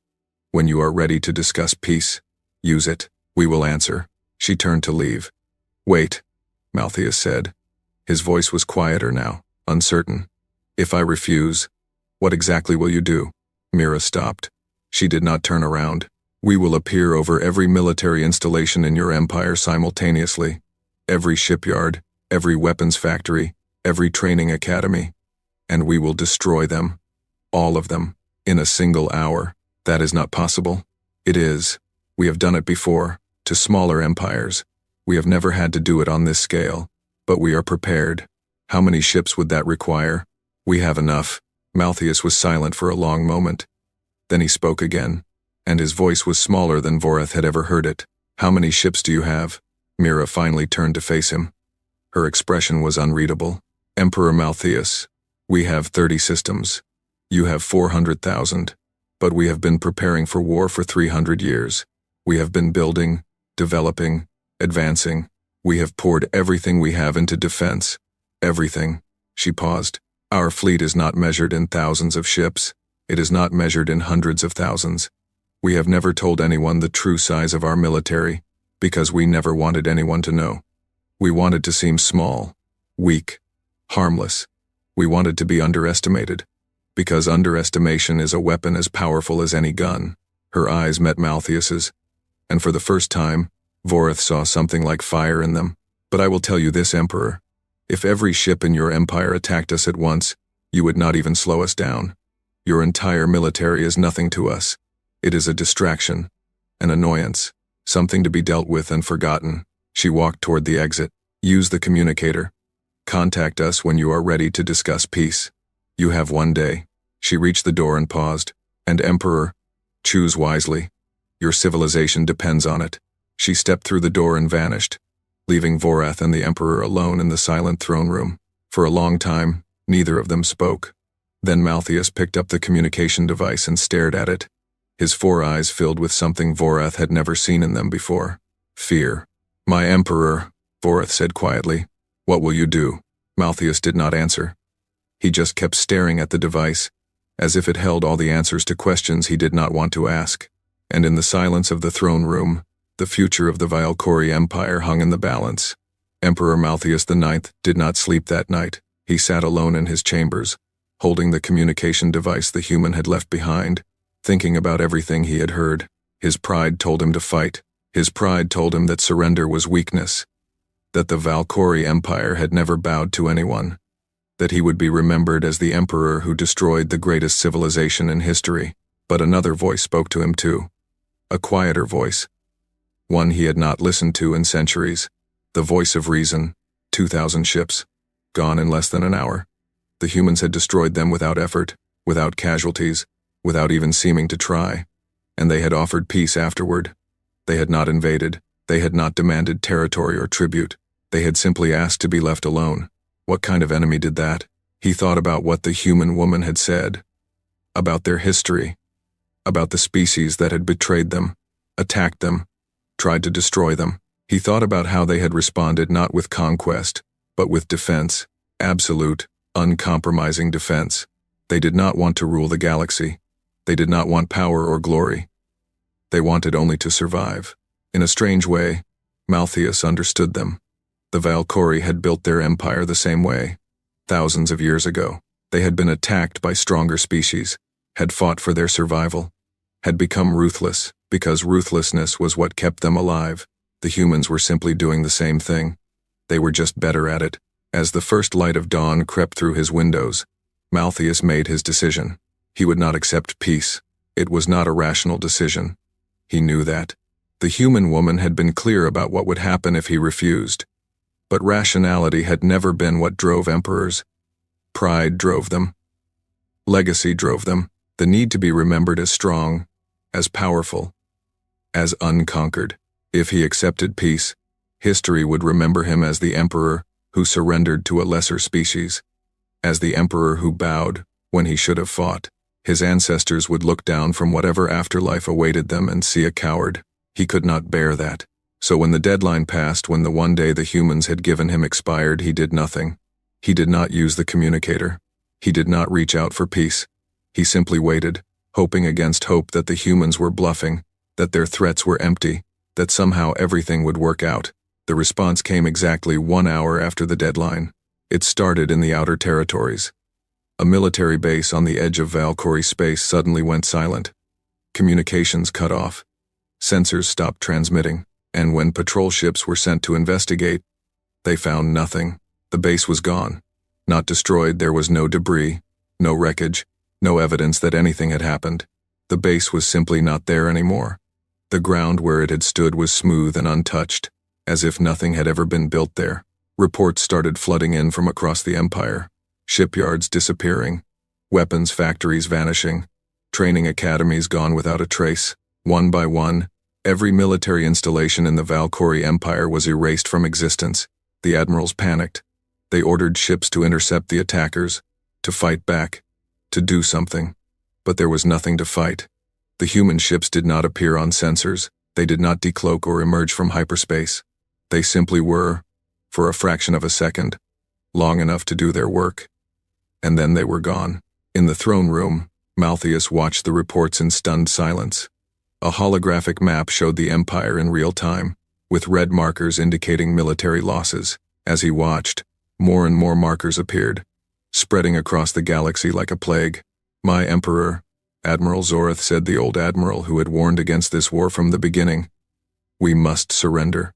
When you are ready to discuss peace, use it. We will answer. She turned to leave. Wait, Malthus said. His voice was quieter now, uncertain. If I refuse, what exactly will you do? Mira stopped. She did not turn around. We will appear over every military installation in your empire simultaneously. Every shipyard, every weapons factory, every training academy. And we will destroy them. All of them. In a single hour. That is not possible. It is. We have done it before. To smaller empires. We have never had to do it on this scale. But we are prepared. How many ships would that require? We have enough. Malthus was silent for a long moment. Then he spoke again, and his voice was smaller than Voreth had ever heard it. How many ships do you have? Mira finally turned to face him. Her expression was unreadable. Emperor Malthus, we have 30 systems. You have 400,000. But we have been preparing for war for 300 years. We have been building, developing, advancing. We have poured everything we have into defense. Everything. She paused. Our fleet is not measured in thousands of ships. It is not measured in hundreds of thousands. We have never told anyone the true size of our military, because we never wanted anyone to know. We wanted to seem small, weak, harmless. We wanted to be underestimated, because underestimation is a weapon as powerful as any gun. Her eyes met Malthus's, and for the first time, Voreth saw something like fire in them. But I will tell you this, Emperor. If every ship in your empire attacked us at once, you would not even slow us down. Your entire military is nothing to us. It is a distraction, an annoyance, something to be dealt with and forgotten. She walked toward the exit. Use the communicator. Contact us when you are ready to discuss peace. You have one day. She reached the door and paused. And Emperor, choose wisely. Your civilization depends on it. She stepped through the door and vanished, leaving Voreth and the Emperor alone in the silent throne room. For a long time, neither of them spoke. Then Malthus picked up the communication device and stared at it. His 4 eyes filled with something Voreth had never seen in them before. Fear. My Emperor, Voreth said quietly. What will you do? Malthus did not answer. He just kept staring at the device, as if it held all the answers to questions he did not want to ask. And in the silence of the throne room, the future of the Valkyrie Empire hung in the balance. Emperor Malthus IX did not sleep that night. He sat alone in his chambers, holding the communication device the human had left behind, thinking about everything he had heard. His pride told him to fight. His pride told him that surrender was weakness, that the Valkyrie Empire had never bowed to anyone, that he would be remembered as the emperor who destroyed the greatest civilization in history. But another voice spoke to him too. A quieter voice. One he had not listened to in centuries. The voice of reason. 2,000 ships. Gone in less than an hour. The humans had destroyed them without effort, without casualties, without even seeming to try. And they had offered peace afterward. They had not invaded. They had not demanded territory or tribute. They had simply asked to be left alone. What kind of enemy did that? He thought about what the human woman had said, about their history, about the species that had betrayed them, attacked them, tried to destroy them. He thought about how they had responded not with conquest, but with defense, absolute, uncompromising defense. They did not want to rule the galaxy. They did not want power or glory. They wanted only to survive. In a strange way, Malthus understood them. The Valkyrie had built their empire the same way. Thousands of years ago, they had been attacked by stronger species, had fought for their survival, had become ruthless because ruthlessness was what kept them alive. The humans were simply doing the same thing. They were just better at it. As the first light of dawn crept through his windows, Malthus made his decision. He would not accept peace. It was not a rational decision. He knew that. The human woman had been clear about what would happen if he refused. But rationality had never been what drove emperors. Pride drove them. Legacy drove them. The need to be remembered as strong, as powerful, as unconquered. If he accepted peace, history would remember him as the emperor who surrendered to a lesser species, as the emperor who bowed when he should have fought. His ancestors would look down from whatever afterlife awaited them and see a coward. He could not bear that. So when the deadline passed, when the one day the humans had given him expired, he did nothing. He did not use the communicator. He did not reach out for peace. He simply waited, hoping against hope that the humans were bluffing, that their threats were empty, that somehow everything would work out. The response came exactly 1 hour after the deadline. It started in the outer territories. A military base on the edge of Valkyrie space suddenly went silent. Communications cut off. Sensors stopped transmitting. And when patrol ships were sent to investigate, they found nothing. The base was gone. Not destroyed, there was no debris, no wreckage, no evidence that anything had happened. The base was simply not there anymore. The ground where it had stood was smooth and untouched, as if nothing had ever been built there. Reports started flooding in from across the empire. Shipyards disappearing, weapons factories vanishing, training academies gone without a trace. One by one, every military installation in the Valkyrie Empire was erased from existence. The admirals panicked. They ordered ships to intercept the attackers, to fight back, to do something. But there was nothing to fight. The human ships did not appear on sensors. They did not decloak or emerge from hyperspace. They simply were, for a fraction of a second, long enough to do their work. And then they were gone. In the throne room, Malthus watched the reports in stunned silence. A holographic map showed the empire in real time, with red markers indicating military losses. As he watched, more and more markers appeared, spreading across the galaxy like a plague. "My emperor," Admiral Zoreth said, the old admiral who had warned against this war from the beginning. "We must surrender.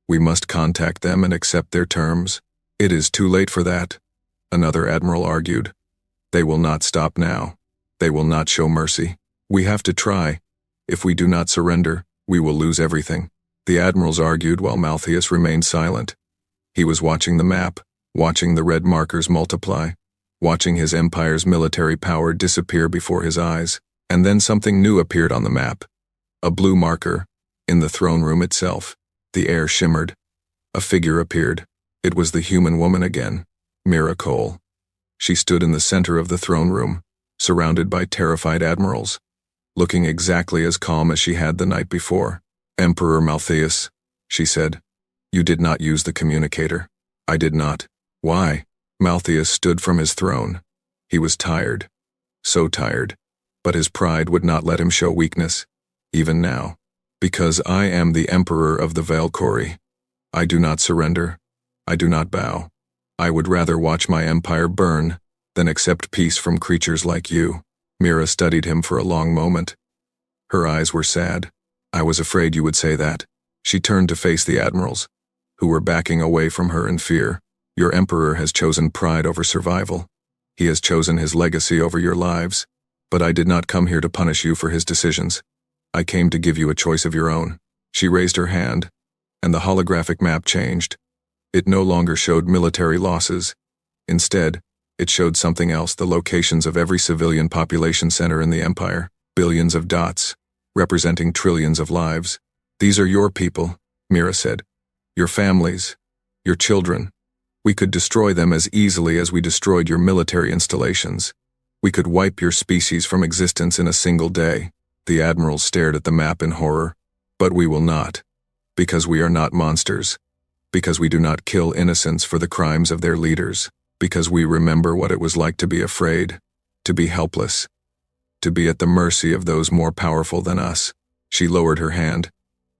We must contact them and accept their terms." "It is too late for that," another admiral argued. "They will not stop now. They will not show mercy. We have to try. If we do not surrender, we will lose everything." The admirals argued while Malthus remained silent. He was watching the map, watching the red markers multiply, watching his empire's military power disappear before his eyes. And then something new appeared on the map. A blue marker, in the throne room itself. The air shimmered. A figure appeared. It was the human woman again, Mira Cole. She stood in the center of the throne room, surrounded by terrified admirals, looking exactly as calm as she had the night before. "Emperor Malthus," she said, "you did not use the communicator." "I did not." "Why?" Malthus stood from his throne. He was tired, so tired, but his pride would not let him show weakness, even now. "Because I am the emperor of the Valkyrie. I do not surrender. I do not bow. I would rather watch my empire burn than accept peace from creatures like you." Mira studied him for a long moment. Her eyes were sad. "I was afraid you would say that." She turned to face the admirals, who were backing away from her in fear. "Your emperor has chosen pride over survival. He has chosen his legacy over your lives. But I did not come here to punish you for his decisions. I came to give you a choice of your own." She raised her hand, and the holographic map changed. It no longer showed military losses. Instead, it showed something else, the locations of every civilian population center in the empire. Billions of dots, representing trillions of lives. "These are your people," Mira said. "Your families, your children, We could destroy them as easily as we destroyed your military installations. We could wipe your species from existence in a single day. The Admiral stared at the map in horror. But we will not. Because we are not monsters. Because we do not kill innocents for the crimes of their leaders. Because we remember what it was like to be afraid, to be helpless, to be at the mercy of those more powerful than us. She lowered her hand,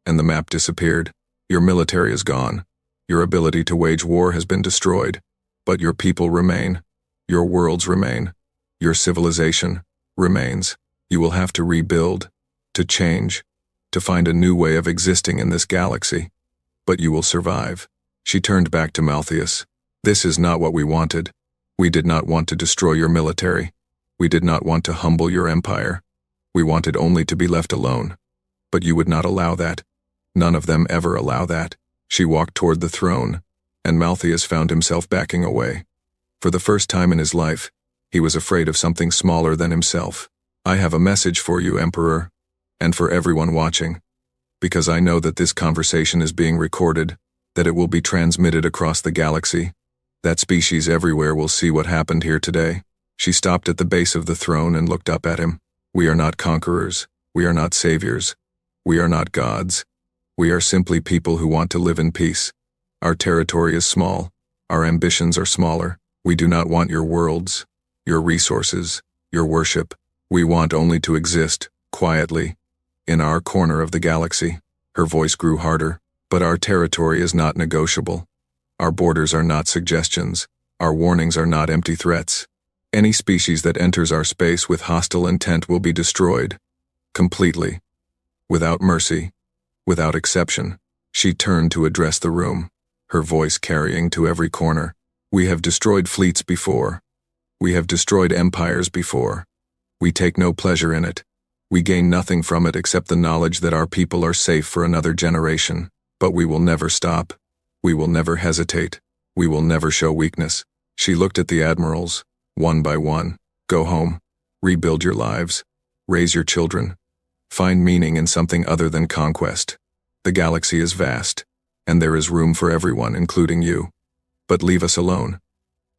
and the map disappeared. Your military is gone. Your ability to wage war has been destroyed. But your people remain. Your worlds remain. Your civilization remains. You will have to rebuild, to change, to find a new way of existing in this galaxy. But you will survive. She turned back to Malthus. This is not what we wanted. We did not want to destroy your military. We did not want to humble your empire. We wanted only to be left alone. But you would not allow that. None of them ever allow that. She walked toward the throne, and Malthus found himself backing away. For the first time in his life, he was afraid of something smaller than himself. I have a message for you, Emperor, and for everyone watching, because I know that this conversation is being recorded, that it will be transmitted across the galaxy, that species everywhere will see what happened here today. She stopped at the base of the throne and looked up at him. We are not conquerors. We are not saviors. We are not gods. We are simply people who want to live in peace. Our territory is small. Our ambitions are smaller. We do not want your worlds, your resources, your worship. We want only to exist, quietly, in our corner of the galaxy. Her voice grew harder. But our territory is not negotiable. Our borders are not suggestions. Our warnings are not empty threats. Any species that enters our space with hostile intent will be destroyed. Completely. Without mercy. Without exception. She turned to address the room, her voice carrying to every corner. We have destroyed fleets before. We have destroyed empires before. We take no pleasure in it. We gain nothing from it except the knowledge that our people are safe for another generation. But we will never stop. We will never hesitate. We will never show weakness. She looked at the admirals, one by one. Go home. Rebuild your lives. Raise your children. Find meaning in something other than conquest. The galaxy is vast, and there is room for everyone, including you. But leave us alone.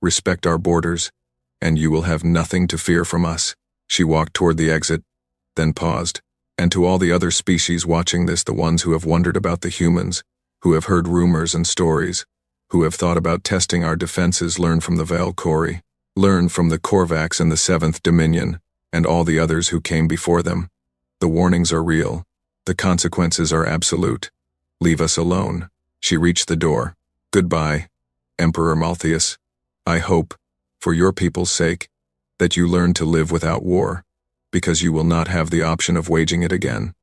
Respect our borders, and you will have nothing to fear from us. She walked toward the exit, then paused. And to all the other species watching this, the ones who have wondered about the humans, who have heard rumors and stories, who have thought about testing our defenses, learn from the Valkyrie, learn from the Korvax and the Seventh Dominion, and all the others who came before them. The warnings are real. The consequences are absolute. Leave us alone. She reached the door. Goodbye, Emperor Malthus. I hope, for your people's sake, that you learn to live without war, because you will not have the option of waging it again.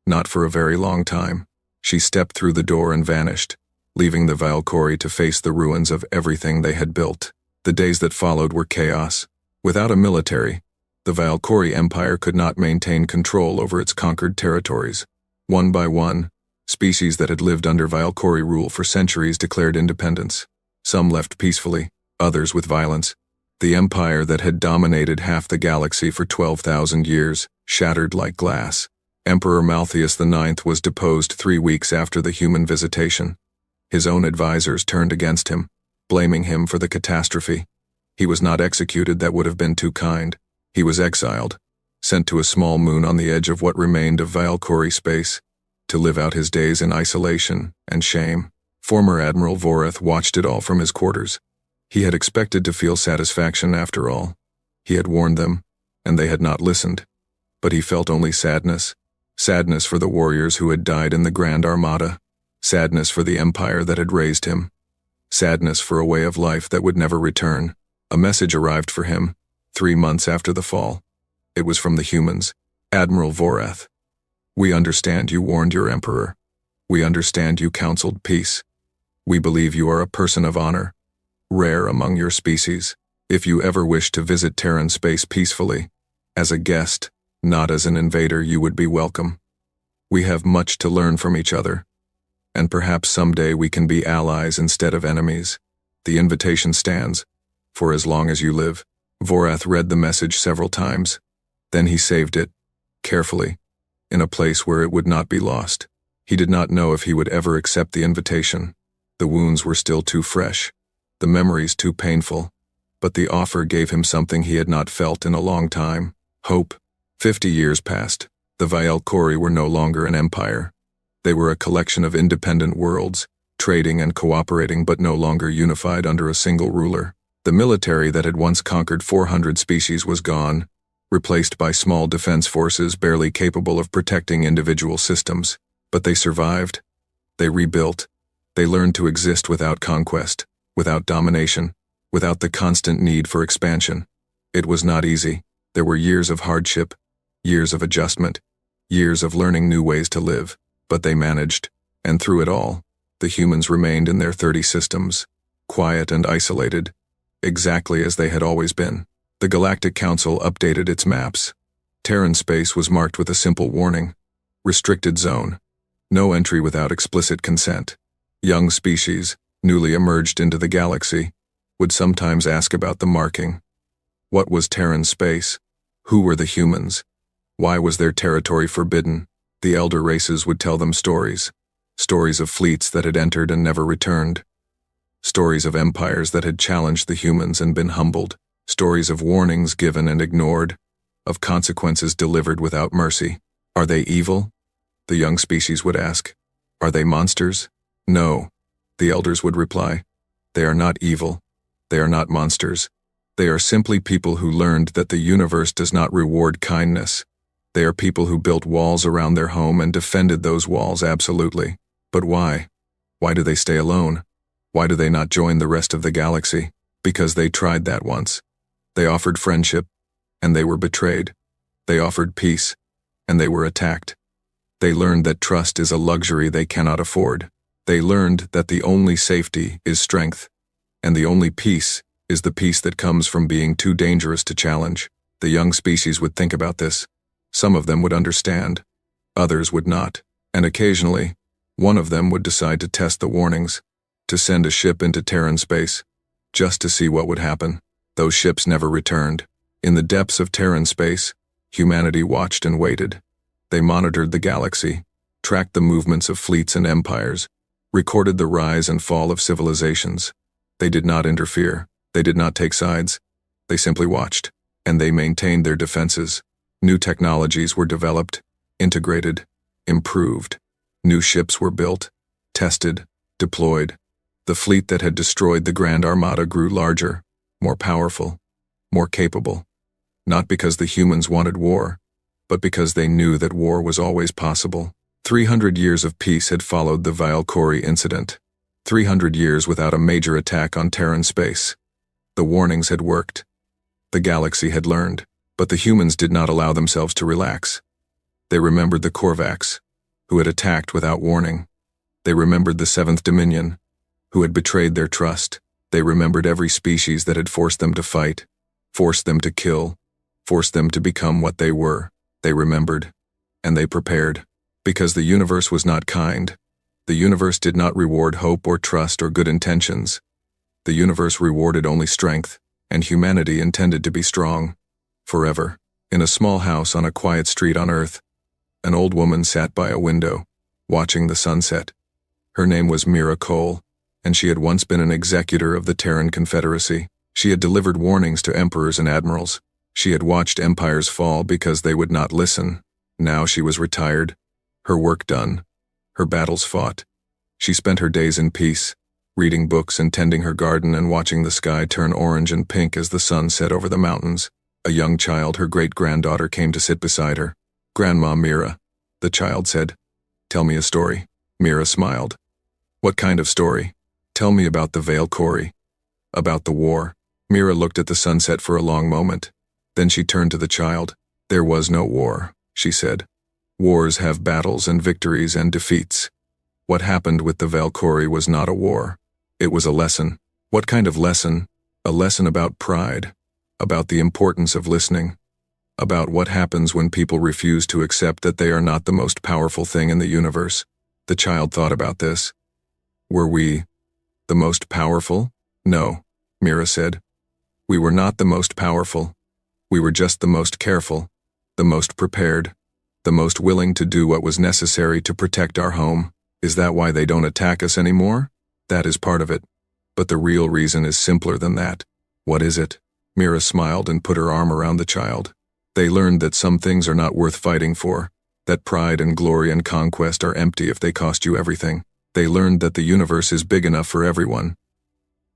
Not for a very long time. She stepped through the door and vanished, leaving the Valkyrie to face the ruins of everything they had built. The days that followed were chaos. Without a military, the Valkyrie Empire could not maintain control over its conquered territories. One by one, species that had lived under Valkyrie rule for centuries declared independence. Some left peacefully, others with violence. The empire that had dominated half the galaxy for 12,000 years shattered like glass. Emperor Malthus IX was deposed 3 weeks after the human visitation. His own advisors turned against him, blaming him for the catastrophe. He was not executed, that would have been too kind. He was exiled, sent to a small moon on the edge of what remained of Valkyrie space, to live out his days in isolation and shame. Former Admiral Vorath watched it all from his quarters. He had expected to feel satisfaction after all. He had warned them, and they had not listened. But he felt only sadness. Sadness for the warriors who had died in the Grand Armada. Sadness for the empire that had raised him. Sadness for a way of life that would never return. A message arrived for him, 3 months after the fall. It was from the humans. Admiral Vorath. We understand you warned your emperor. We understand you counseled peace. We believe you are a person of honor, rare among your species. If you ever wish to visit Terran space peacefully, as a guest, not as an invader, you would be welcome. We have much to learn from each other, and perhaps someday we can be allies instead of enemies. The invitation stands, for as long as you live. Vorath read the message several times. Then he saved it, carefully, in a place where it would not be lost. He did not know if he would ever accept the invitation. The wounds were still too fresh. the memories too painful, but the offer gave him something he had not felt in a long time: hope. 50 years passed. The Vialkori were no longer an empire. They were a collection of independent worlds, trading and cooperating but no longer unified under a single ruler. The military that had once conquered 400 species was gone, replaced by small defense forces barely capable of protecting individual systems. But they survived. They rebuilt. They learned to exist without conquest, without domination, without the constant need for expansion. It was not easy. There were years of hardship, years of adjustment, years of learning new ways to live, but they managed, and through it all, the humans remained in their 30 systems, quiet and isolated, exactly as they had always been. The Galactic Council updated its maps. Terran space was marked with a simple warning: restricted zone. No entry without explicit consent. Young species, newly emerged into the galaxy, would sometimes ask about the marking. What was Terran space? Who were the humans? Why was their territory forbidden? The elder races would tell them stories. Stories of fleets that had entered and never returned. Stories of empires that had challenged the humans and been humbled. Stories of warnings given and ignored. Of consequences delivered without mercy. Are they evil? The young species would ask. Are they monsters? No, the elders would reply. They are not evil. They are not monsters. They are simply people who learned that the universe does not reward kindness. They are people who built walls around their home and defended those walls absolutely. But why? Why do they stay alone? Why do they not join the rest of the galaxy? Because they tried that once. They offered friendship, and they were betrayed. They offered peace, and they were attacked. They learned that trust is a luxury they cannot afford. They learned that the only safety is strength, and the only peace is the peace that comes from being too dangerous to challenge. The young species would think about this. Some of them would understand, others would not, and occasionally, one of them would decide to test the warnings, to send a ship into Terran space, just to see what would happen. Those ships never returned. In the depths of Terran space, humanity watched and waited. They monitored the galaxy, tracked the movements of fleets and empires, recorded the rise and fall of civilizations. They did not interfere. They did not take sides. They simply watched, and they maintained their defenses. New technologies were developed, integrated, improved. New ships were built, tested, deployed. The fleet that had destroyed the Grand Armada grew larger, more powerful, more capable. Not because the humans wanted war, but because they knew that war was always possible. 300 years of peace had followed the Vialkori incident. 300 years without a major attack on Terran space. The warnings had worked. The galaxy had learned, but the humans did not allow themselves to relax. They remembered the Korvax, who had attacked without warning. They remembered the Seventh Dominion, who had betrayed their trust. They remembered every species that had forced them to fight, forced them to kill, forced them to become what they were. They remembered, and they prepared. Because the universe was not kind. The universe did not reward hope or trust or good intentions. The universe rewarded only strength, and humanity intended to be strong. Forever. In a small house on a quiet street on Earth, an old woman sat by a window, watching the sunset. Her name was Mira Cole, and she had once been an executor of the Terran Confederacy. She had delivered warnings to emperors and admirals. She had watched empires fall because they would not listen. Now she was retired, her work done, her battles fought. She spent her days in peace, reading books and tending her garden and watching the sky turn orange and pink as the sun set over the mountains. A young child, her great-granddaughter, came to sit beside her. "Grandma Mira," the child said. "Tell me a story." Mira smiled. "What kind of story?" "Tell me about the Vialkori." "About the war." Mira looked at the sunset for a long moment. Then she turned to the child. "There was no war," she said. "Wars have battles and victories and defeats. What happened with the Vialkori was not a war. It was a lesson." "What kind of lesson?" "A lesson about pride, about the importance of listening, about what happens when people refuse to accept that they are not the most powerful thing in the universe." The child thought about this. "Were we the most powerful?" "No," Mira said. "We were not the most powerful. We were just the most careful, the most prepared, the most willing to do what was necessary to protect our home." "Is that why they don't attack us anymore?" "That is part of it. But the real reason is simpler than that. What is it? Mira smiled and put her arm around the child. They learned that some things are not worth fighting for, that pride and glory and conquest are empty if they cost you everything. They learned that the universe is big enough for everyone,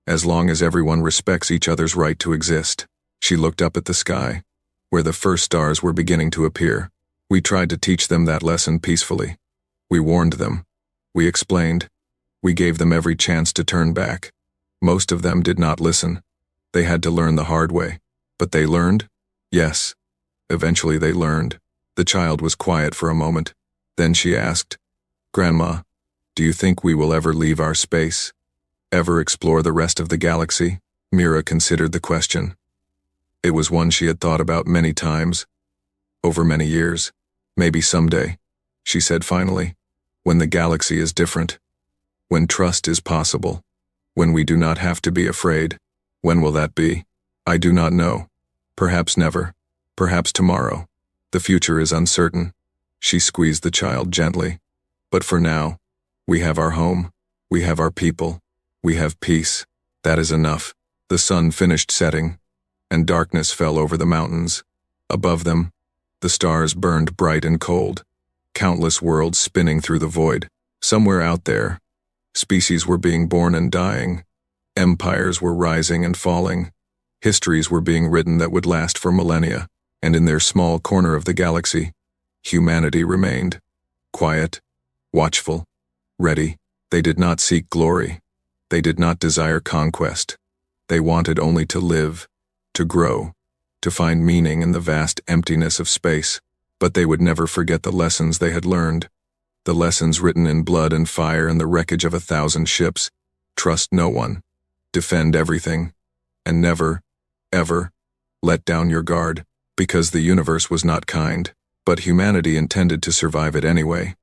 as long as everyone respects each other's right to exist. She looked up at the sky, where the first stars were beginning to appear. We tried to teach them that lesson peacefully. We warned them. We explained. We gave them every chance to turn back. Most of them did not listen. They had to learn the hard way. But they learned? Yes. Eventually they learned. The child was quiet for a moment. Then she asked, "Grandma, do you think we will ever leave our space? Ever explore the rest of the galaxy?" Mira considered the question. It was one she had thought about many times, over many years. "Maybe someday," she said finally, "when the galaxy is different, when trust is possible, when we do not have to be afraid. When will that be? I do not know. Perhaps never. Perhaps tomorrow. The future is uncertain." She squeezed the child gently. "But for now, we have our home. We have our people. We have peace. That is enough." The sun finished setting, and darkness fell over the mountains. Above them, the stars burned bright and cold, countless worlds spinning through the void. Somewhere out there, species were being born and dying. Empires were rising and falling. Histories were being written that would last for millennia. And in their small corner of the galaxy, humanity remained. Quiet, watchful, ready. They did not seek glory. They did not desire conquest. They wanted only to live, to grow, to find meaning in the vast emptiness of space. But they would never forget the lessons they had learned. The lessons written in blood and fire and the wreckage of 1,000 ships. Trust no one. Defend everything. And never, ever, let down your guard. Because the universe was not kind, but humanity intended to survive it anyway.